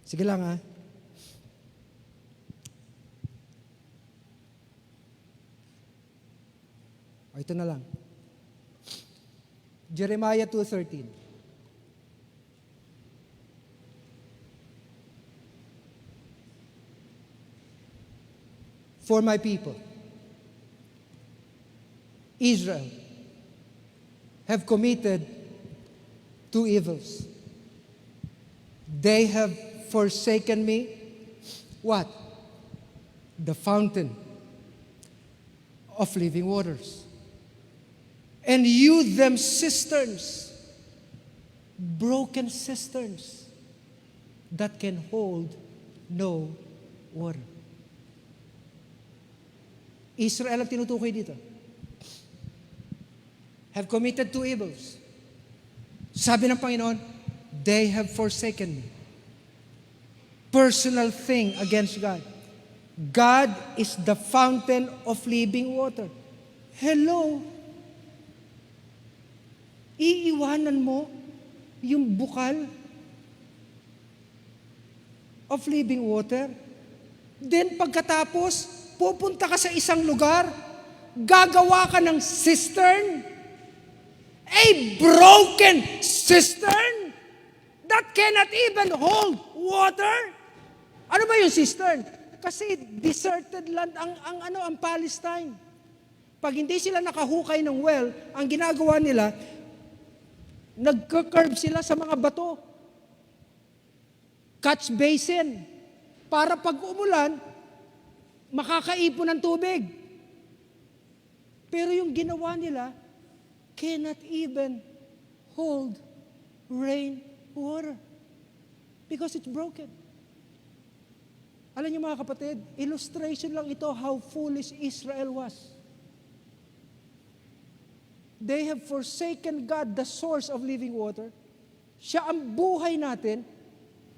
Sige lang ha. O, ito na lang. Jeremiah 2:13. For my people, Israel, have committed two evils. They have forsaken me. What? The fountain of living waters. And you them cisterns, broken cisterns that can hold no water. Israel ang tinutukoy dito. Have committed two evils. Sabi ng Panginoon, they have forsaken me. Personal thing against God. God is the fountain of living water. Hello? Iiwanan mo yung bukal of living water? Then pagkatapos, pupunta ka sa isang lugar, gagawa ka ng cistern, a broken cistern that cannot even hold water. Ano ba yung cistern? Kasi deserted land ang Palestine. Pag hindi sila nakahukay ng well, ang ginagawa nila, nagka-curve sila sa mga bato. Catch basin. Para pag umulan, makakaipon ng tubig. Pero yung ginawa nila, cannot even hold rain water. Because it's broken. Alam niyo mga kapatid, illustration lang ito how foolish Israel was. They have forsaken God, the source of living water. Siya ang buhay natin,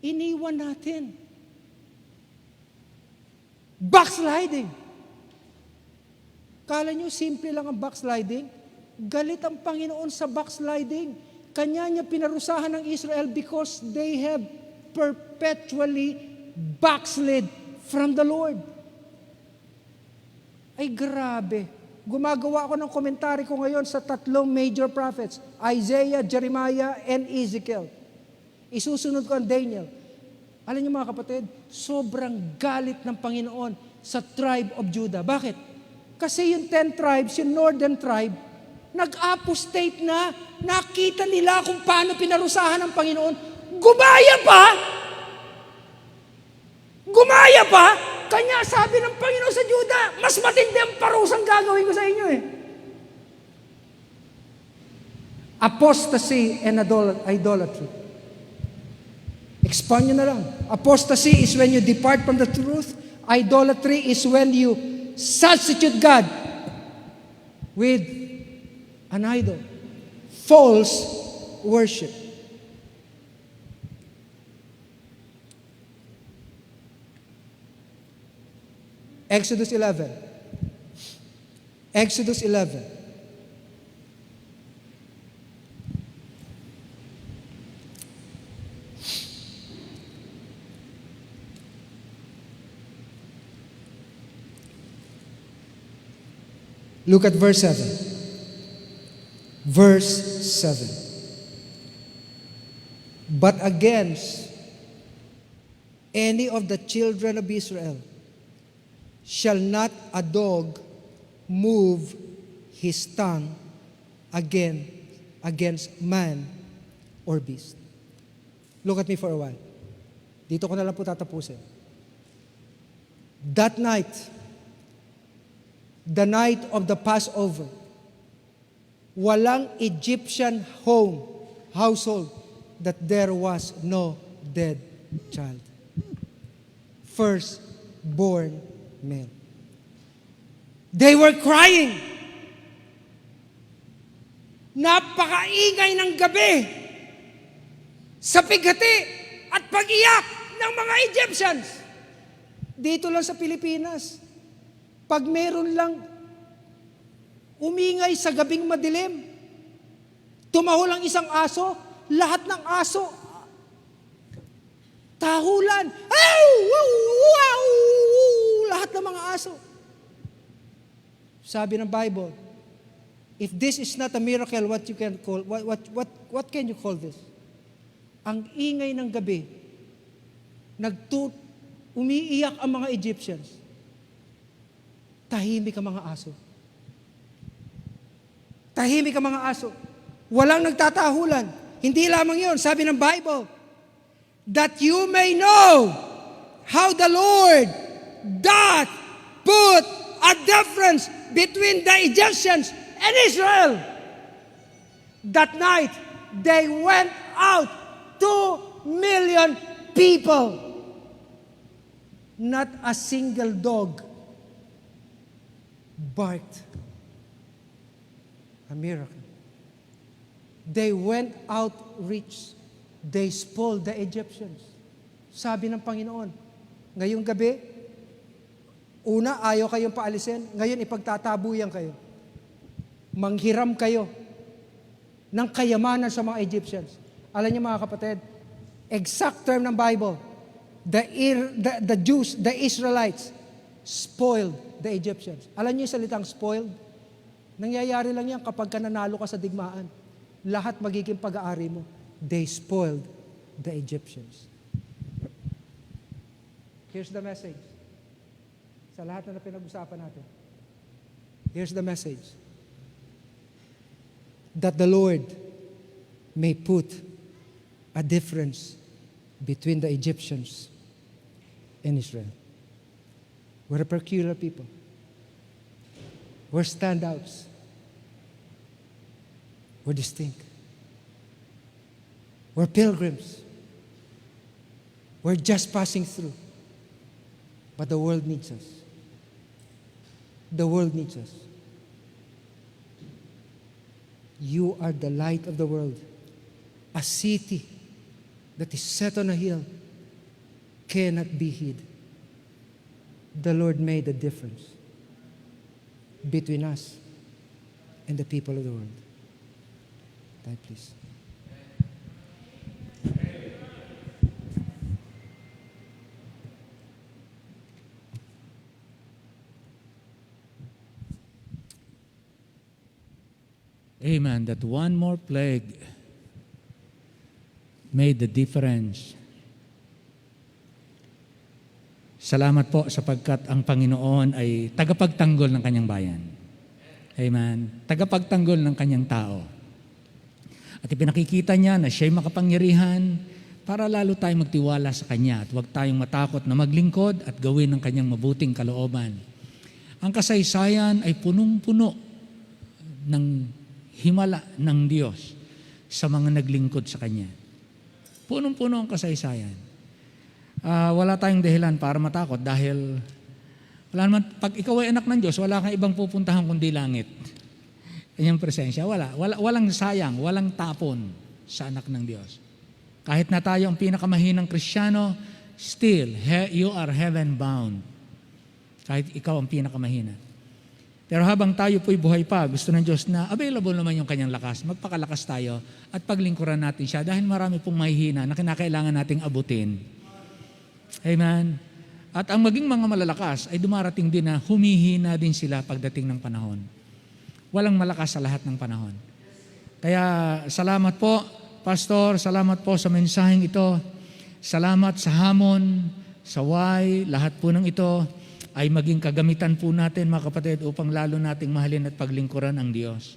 iniwan natin. Backsliding. Kala nyo simple lang ang backsliding? Galit ang Panginoon sa backsliding. Kanya niya pinarusahan ng Israel because they have perpetually backslid from the Lord. Ay grabe. Gumagawa ako ng komentary ko ngayon sa tatlong major prophets, Isaiah, Jeremiah, and Ezekiel. Isusunod ko ang Daniel. Alam niyo mga kapatid, sobrang galit ng Panginoon sa tribe of Judah. Bakit? Kasi yung 10 tribes, yung northern tribe, nag-apostate na, nakita nila kung paano pinarusahan ng Panginoon. Gumaya pa! Gumaya pa! Kanya sabi ng Panginoon sa Juda, mas matindi ang parusang gagawin ko sa inyo eh. Apostasy and idolatry. Expand nyo na lang. Apostasy is when you depart from the truth. Idolatry is when you substitute God with an idol. False worship. Exodus 11. Exodus 11. Look at verse 7. Verse 7. But against any of the children of Israel shall not a dog move his tongue against man or beast. Look at me for a while. Dito ko na lang po tatapusin. That night, the night of the Passover, walang Egyptian household that there was no dead child. Firstborn male. They were crying. Napakaingay ng gabi sa pighati at pag-iyak ng mga Egyptians. Dito lang sa Pilipinas, pag meron lang umingay sa gabing madilim, tumahol ang isang aso, lahat ng aso, tahulan, lahat ng mga aso. Sabi ng Bible, if this is not a miracle, what can you call this? Ang ingay ng gabi, umiiyak ang mga Egyptians. Tahimik ang mga aso. Tahimik ang mga aso. Walang nagtatahulan. Hindi lamang yun. Sabi ng Bible, that you may know how the Lord doth put a difference between the Egyptians and Israel. That night, they went out 2 million people. Not a single dog barked. A miracle. They went out rich. They spoiled the Egyptians. Sabi ng Panginoon, ngayong gabi, una, ayaw kayong paalisin. Ngayon, ipagtatabuyan kayo. Manghiram kayo ng kayamanan sa mga Egyptians. Alam niyo mga kapatid, exact term ng Bible, the Jews, the Israelites, spoiled the Egyptians. Alam niyo yung salitang spoiled? Nangyayari lang yan kapag ka nanalo ka sa digmaan. Lahat magiging pag-aari mo. They spoiled the Egyptians. Here's the message. Sa lahat na pinag-usapan natin. Here's the message. That the Lord may put a difference between the Egyptians and Israel. We're a peculiar people. We're standouts. We're distinct. We're pilgrims. We're just passing through. But the world needs us. The world needs us. You are the light of the world. A city that is set on a hill cannot be hid. The Lord made a difference between us and the people of the world. Die, please. Amen. That one more plague made the difference. Salamat po sapagkat ang Panginoon ay tagapagtanggol ng kanyang bayan. Amen. Tagapagtanggol ng kanyang tao. At ipinakikita niya na siya'y makapangyarihan para lalo tayong magtiwala sa Kanya at huwag tayong matakot na maglingkod at gawin ng Kanyang mabuting kalooban. Ang kasaysayan ay punong-puno ng himala ng Diyos sa mga naglingkod sa Kanya. Punong-puno ang kasaysayan. Wala tayong dahilan para matakot dahil wala naman, pag ikaw ay anak ng Diyos, wala kang ibang pupuntahan kundi langit. Kanyang presensya, walang sayang, walang tapon sa anak ng Diyos. Kahit na tayo ang pinakamahinang Kristiyano, still, you are heaven bound. Kahit ikaw ang pinakamahina. Pero habang tayo po'y buhay pa, gusto ng Diyos na available naman yung kanyang lakas. Magpakalakas tayo at paglingkuran natin siya dahil marami pong mahihina na kinakailangan nating abutin. Amen. At ang maging mga malalakas ay dumarating din na humihina din sila pagdating ng panahon. walang malakas sa lahat ng panahon. Kaya salamat po, Pastor, salamat po sa mensaheng ito. Salamat sa hamon, sa why, lahat po ng ito ay maging kagamitan po natin, mga kapatid, upang lalo nating mahalin at paglingkuran ang Diyos.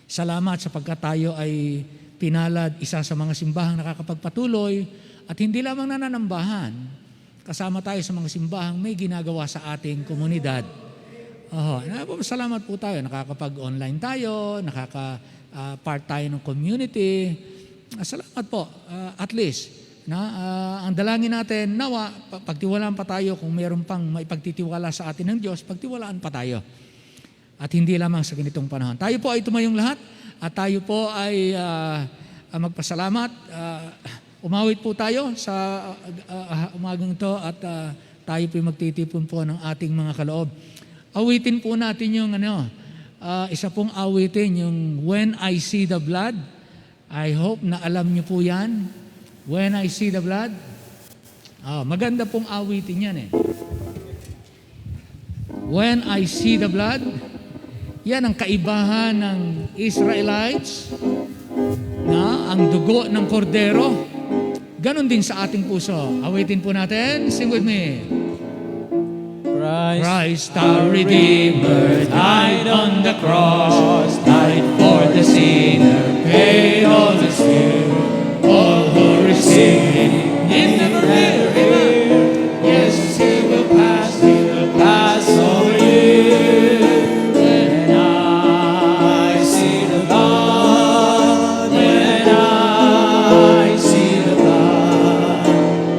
Salamat sapagkat tayo ay pinalad, isa sa mga simbahang nakakapagpatuloy at hindi lamang nananambahan. Kasama tayo sa mga simbahang may ginagawa sa ating komunidad. Salamat po tayo. Nakakapag-online tayo, nakaka-part tayo ng community. Salamat po. At least, ang dalangin natin, nawa, pagtiwalaan pa tayo kung mayroon pang maipagtitiwala sa atin ng Diyos, pagtiwalaan pa tayo. At hindi lamang sa ganitong panahon. Tayo po ay tumayong lahat at tayo po ay magpasalamat. Umawit po tayo sa umagang ito at tayo po magtitipon po ng ating mga kaloob. Awitin po natin yung isa pong awitin, yung When I See the Blood. I hope na alam niyo po yan. When I See the Blood. Maganda pong awitin yan eh. When I See the Blood. Yan ang kaibahan ng Israelites na ang dugo ng kordero. Ganon din sa ating puso. Awitin po natin. Sing with me. Christ our Redeemer died on the cross, died for the sinner, paid all his due. All who receive him, he never fear. Yes, he will pass over you. When I see the blood, when I see the blood,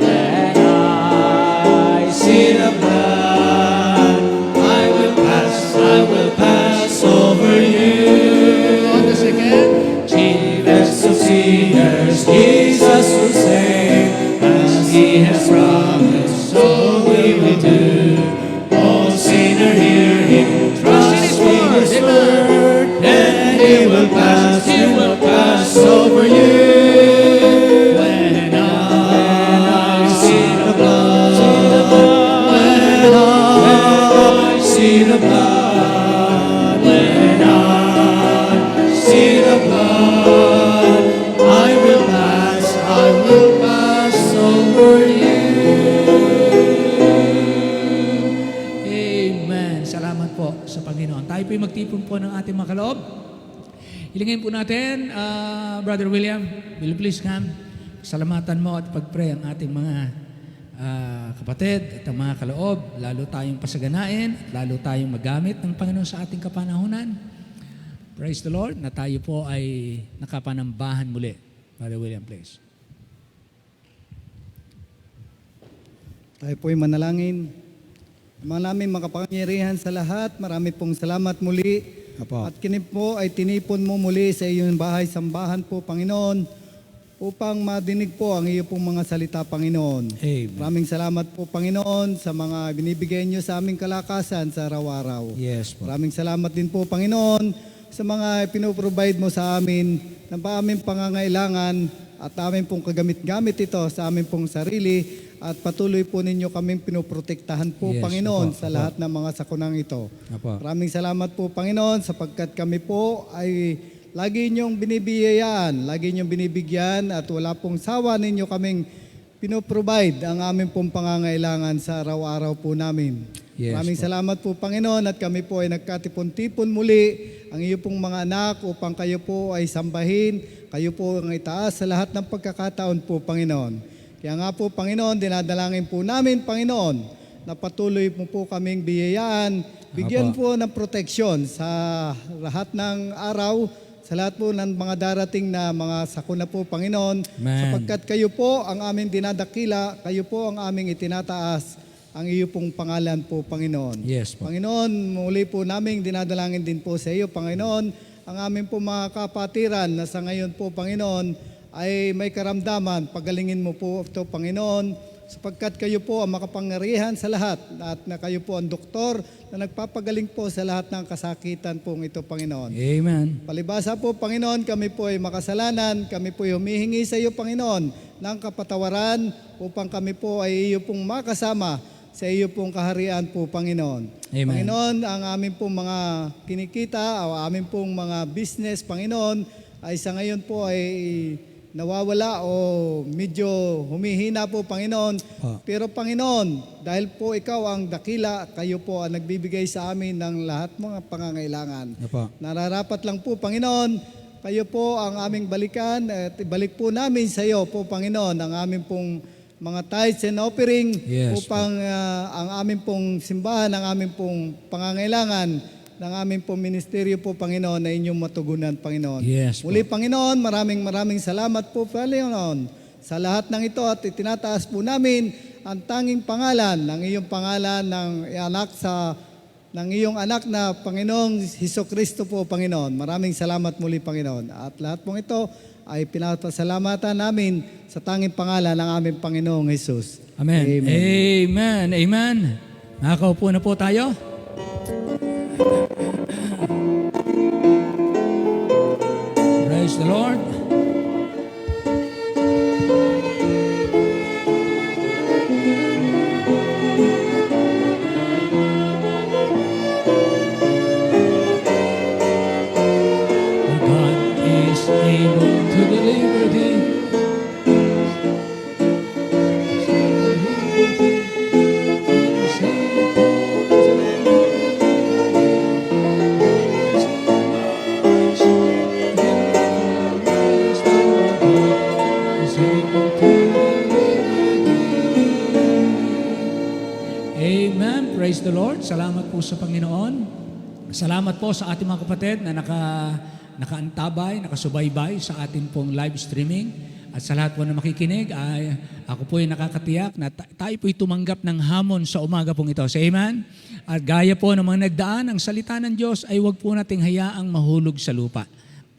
when I see the blood, I will pass over you. On the second, chiefest of sinners, Jesus will save, as he has promised, so we will do. Oh, sinner, hear him, trust in his word, and he will pass over you. When I see the blood, when I see the blood, when I see the blood, I will pass over you. Amen. Salamat po sa Panginoon. Tayo po'y magtipon po ng ating mga kaloob. Hilingin po natin, Brother William, will you please come? Salamatan mo at pag-pray ang ating mga kapatid at ang mga kaloob. Lalo tayong pasaganain at lalo tayong magamit ng Panginoon sa ating kapanahunan. Praise the Lord na tayo po ay nakapanambahan muli. Brother William, please. Tayo po'y manalangin. Mga namin makapangyarihan sa lahat, marami pong salamat muli. Apo. At kini po ay tinipon mo muli sa iyong bahay sambahan po, Panginoon, upang madinig po ang iyo pong mga salita, Panginoon. Amen. Maraming salamat po, Panginoon, sa mga binibigay niyo sa aming kalakasan sa araw-araw. Yes po. Maraming salamat din po, Panginoon, sa mga pinoprovide mo sa amin ng aming pangangailangan at amin pong kagamit-gamit ito sa amin pong sarili at patuloy po ninyo kaming pinoprotektahan po, Yes, Panginoon, apo, sa apo. lahat ng mga sakunang ito. Apo. Maraming salamat po, Panginoon, sapagkat kami po ay lagi niyong binibiyayaan, lagi niyong binibigyan at wala pong sawa ninyo kaming pinoprovide ang aming pong pangangailangan sa araw-araw po namin. Yes, Maraming po. salamat po, Panginoon, at kami po ay nagkatipon-tipon muli ang iyo pong mga anak upang kayo po ay sambahin, kayo po ang itaas sa lahat ng pagkakataon po, Panginoon. Kaya nga po, Panginoon, dinadalangin po namin, Panginoon, na patuloy mo po kaming biyayaan, bigyan po ng proteksyon sa lahat ng araw, sa lahat po ng mga darating na mga sakuna po, Panginoon, Amen. sapagkat kayo po ang aming dinadakila, kayo po ang aming itinataas, ang iyo pong pangalan po, Panginoon. Yes po. Panginoon, muli po namin dinadalangin din po sa iyo, Panginoon, ang aming po mga kapatiran na sa ngayon po, Panginoon, ay may karamdaman, pagalingin mo po ito, Panginoon, sapagkat kayo po ang makapangyarihan sa lahat at na kayo po ang doktor na nagpapagaling po sa lahat ng kasakitan pong ito, Panginoon. Amen. Palibasa po, Panginoon, kami po ay makasalanan, kami po ay humihingi sa iyo, Panginoon, ng kapatawaran upang kami po ay iyo pong makasama sa iyo pong kaharian po, Panginoon. Amen. Panginoon, ang aming pong mga kinikita o aming pong mga business, Panginoon, ay sa ngayon po ay nawawala o medyo humihina po, Panginoon. Pero Panginoon, dahil po ikaw ang dakila, kayo po ang nagbibigay sa amin ng lahat mga pangangailangan. Nararapat lang po, Panginoon, kayo po ang aming balikan at ibalik po namin sa iyo po, Panginoon, ang aming pong mga tithes and offering upang ang aming pong simbahan, ang aming pong pangangailangan ng aming pong ministeryo po, Panginoon, na inyong matugunan, Panginoon. Yes, po. Muli, Panginoon, maraming salamat po, Panginoon, sa lahat ng ito at itinataas po namin ang tanging pangalan ng iyong pangalan ng iyong anak na Panginoong Hesukristo po, Panginoon. Maraming salamat muli, Panginoon. At lahat pong ito ay pinapasalamatan namin sa tanging pangalan ng aming Panginoong Jesus. Amen. Amen. Amen. Nakakaupo na po tayo. Praise the Lord. God is able to deliver thee. Amen. Praise the Lord. Salamat po sa Panginoon. Salamat po sa ating mga kapatid na nakaantabay, nakasubaybay sa ating pong live streaming. At sa lahat po na makikinig, ay ako po ay nakakatiyak na tayo po ay tumanggap ng hamon sa umaga pong ito. Say amen. At gaya po ng mga nagdaan, ang salita ng Diyos ay huwag po nating hayaang mahulog sa lupa.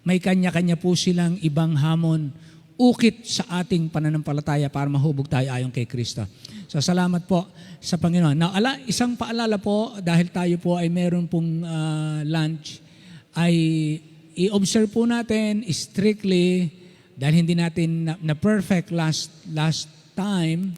May kanya-kanya po silang ibang hamon, ukit sa ating pananampalataya para mahubog tayo ayon kay Kristo. So salamat po sa Panginoon. Now, isang paalala po, dahil tayo po ay meron pong lunch, ay i-observe po natin strictly, dahil hindi natin na perfect last time,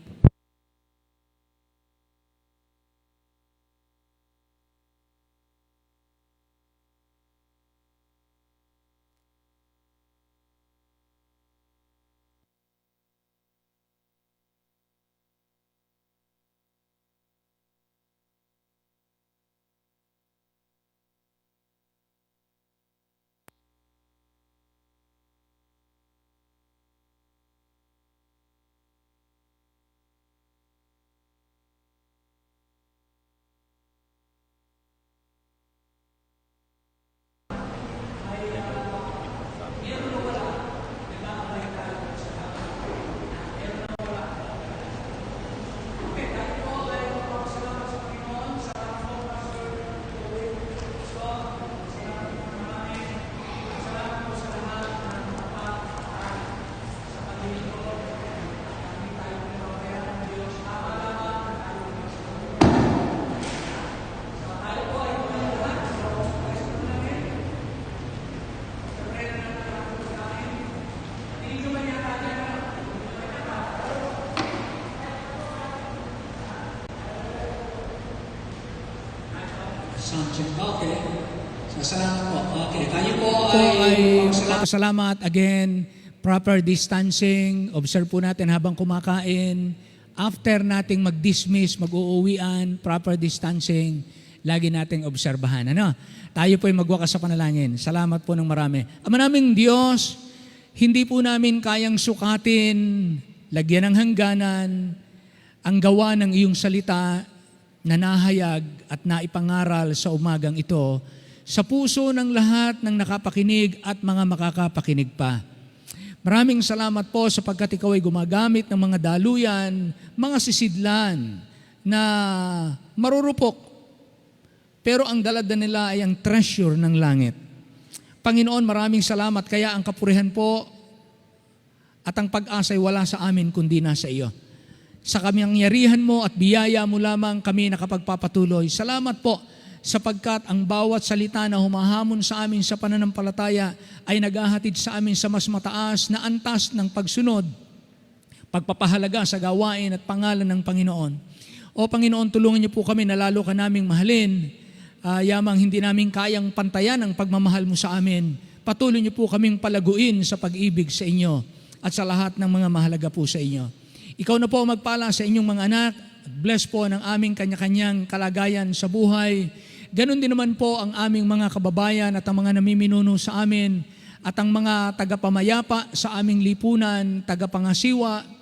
okay. Salamat po. Okay, tayo po ay salamat again. Proper distancing. Observe po natin habang kumakain. After nating mag-dismiss, mag-uuwian, proper distancing, lagi nating obserbahan. Ano? Tayo po ay magwakas sa panalangin. Salamat po ng marami. Ama naming Diyos, hindi po namin kayang sukatin, lagyan ng hangganan, ang gawa ng iyong salita na nahayag at naipangaral sa umagang ito sa puso ng lahat ng nakapakinig at mga makakapakinig pa. Maraming salamat po sapagkat ikaw ay gumagamit ng mga daluyan, mga sisidlan na marurupok, pero ang dalad nila ay ang treasure ng langit. Panginoon, maraming salamat, kaya ang kapurihan po at ang pag-asa ay wala sa amin kundi nasa iyo. Sa kamangyarihan mo at biyaya mo lamang kami nakapagpapatuloy. Salamat po sapagkat ang bawat salita na humahamon sa amin sa pananampalataya ay naghahatid sa amin sa mas mataas na antas ng pagsunod, pagpapahalaga sa gawain at pangalan ng Panginoon. O Panginoon, tulungan niyo po kami na lalo ka naming mahalin. Yamang hindi namin kayang pantayan ang pagmamahal mo sa amin. Patuloy niyo po kaming palaguin sa pag-ibig sa inyo at sa lahat ng mga mahalaga po sa inyo. Ikaw na po magpala sa inyong mga anak. Bless po ng aming kanya-kanyang kalagayan sa buhay. Ganon din naman po ang aming mga kababayan at ang mga namiminuno sa amin at ang mga tagapamayapa sa aming lipunan, tagapangasiwa,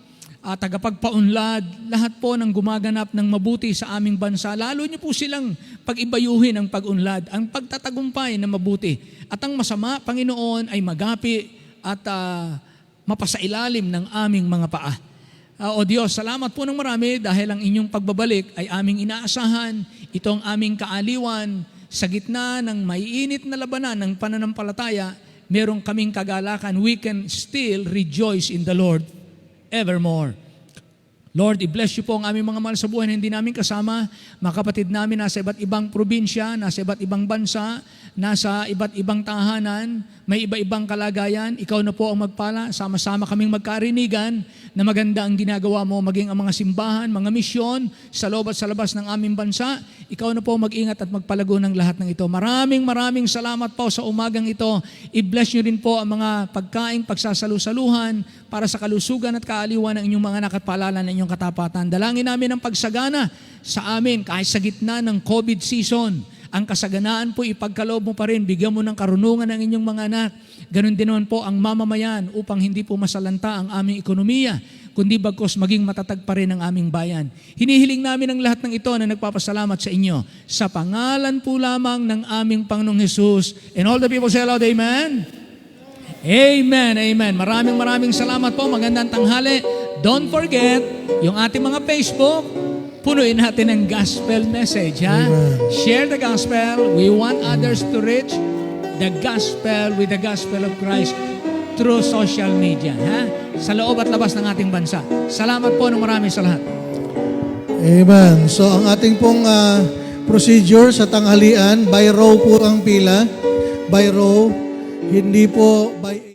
tagapagpaunlad, lahat po ng gumaganap ng mabuti sa aming bansa. Lalo niyo po silang pag-ibayuhin ang pag-unlad, ang pagtatagumpay na mabuti. At ang masama, Panginoon, ay magapi at mapasailalim ng aming mga paa. O Diyos, salamat po ng marami dahil ang inyong pagbabalik ay aming inaasahan. Ito ang aming kaaliwan. Sa gitna ng maiinit na labanan ng pananampalataya, merong kaming kagalakan. We can still rejoice in the Lord evermore. Lord, i-bless you po ang aming mga mahal sa buhay na hindi namin kasama, mga kapatid namin nasa iba't ibang probinsya, nasa iba't ibang bansa, nasa iba't ibang tahanan, may iba-ibang kalagayan. Ikaw na po ang magpala, sama-sama kaming magkarinigan na maganda ang ginagawa mo, maging ang mga simbahan, mga misyon, sa loob at sa labas ng aming bansa. Ikaw na po mag-ingat at magpalago ng lahat ng ito. Maraming salamat po sa umagang ito. I-bless nyo rin po ang mga pagkaing pagsasalusaluhan para sa kalusugan at kaaliwan ng inyong mga anak at paalala ng inyong katapatan. Dalangin namin ang pagsagana sa amin kahit sa gitna ng COVID season. Ang kasaganaan po ipagkaloob mo pa rin, bigyan mo ng karunungan ng inyong mga anak. Ganon din naman po ang mamamayan upang hindi po masalanta ang aming ekonomiya, kundi bagkos maging matatag pa rin ang aming bayan. Hinihiling namin ang lahat ng ito na nagpapasalamat sa inyo. Sa pangalan po lamang ng aming Panginoong Hesus. And all the people say aloud, Amen? Amen, amen. Maraming salamat po. Magandang tanghali. Don't forget, yung ating mga Facebook, punuin natin ng gospel message, ha? Share the gospel. We want others to reach the gospel with the gospel of Christ through social media, ha? Sa loob at labas ng ating bansa. Salamat po ng marami sa lahat. Amen. So ang ating pong procedure sa tanghalian, by row po ang pila. By row, hindi po by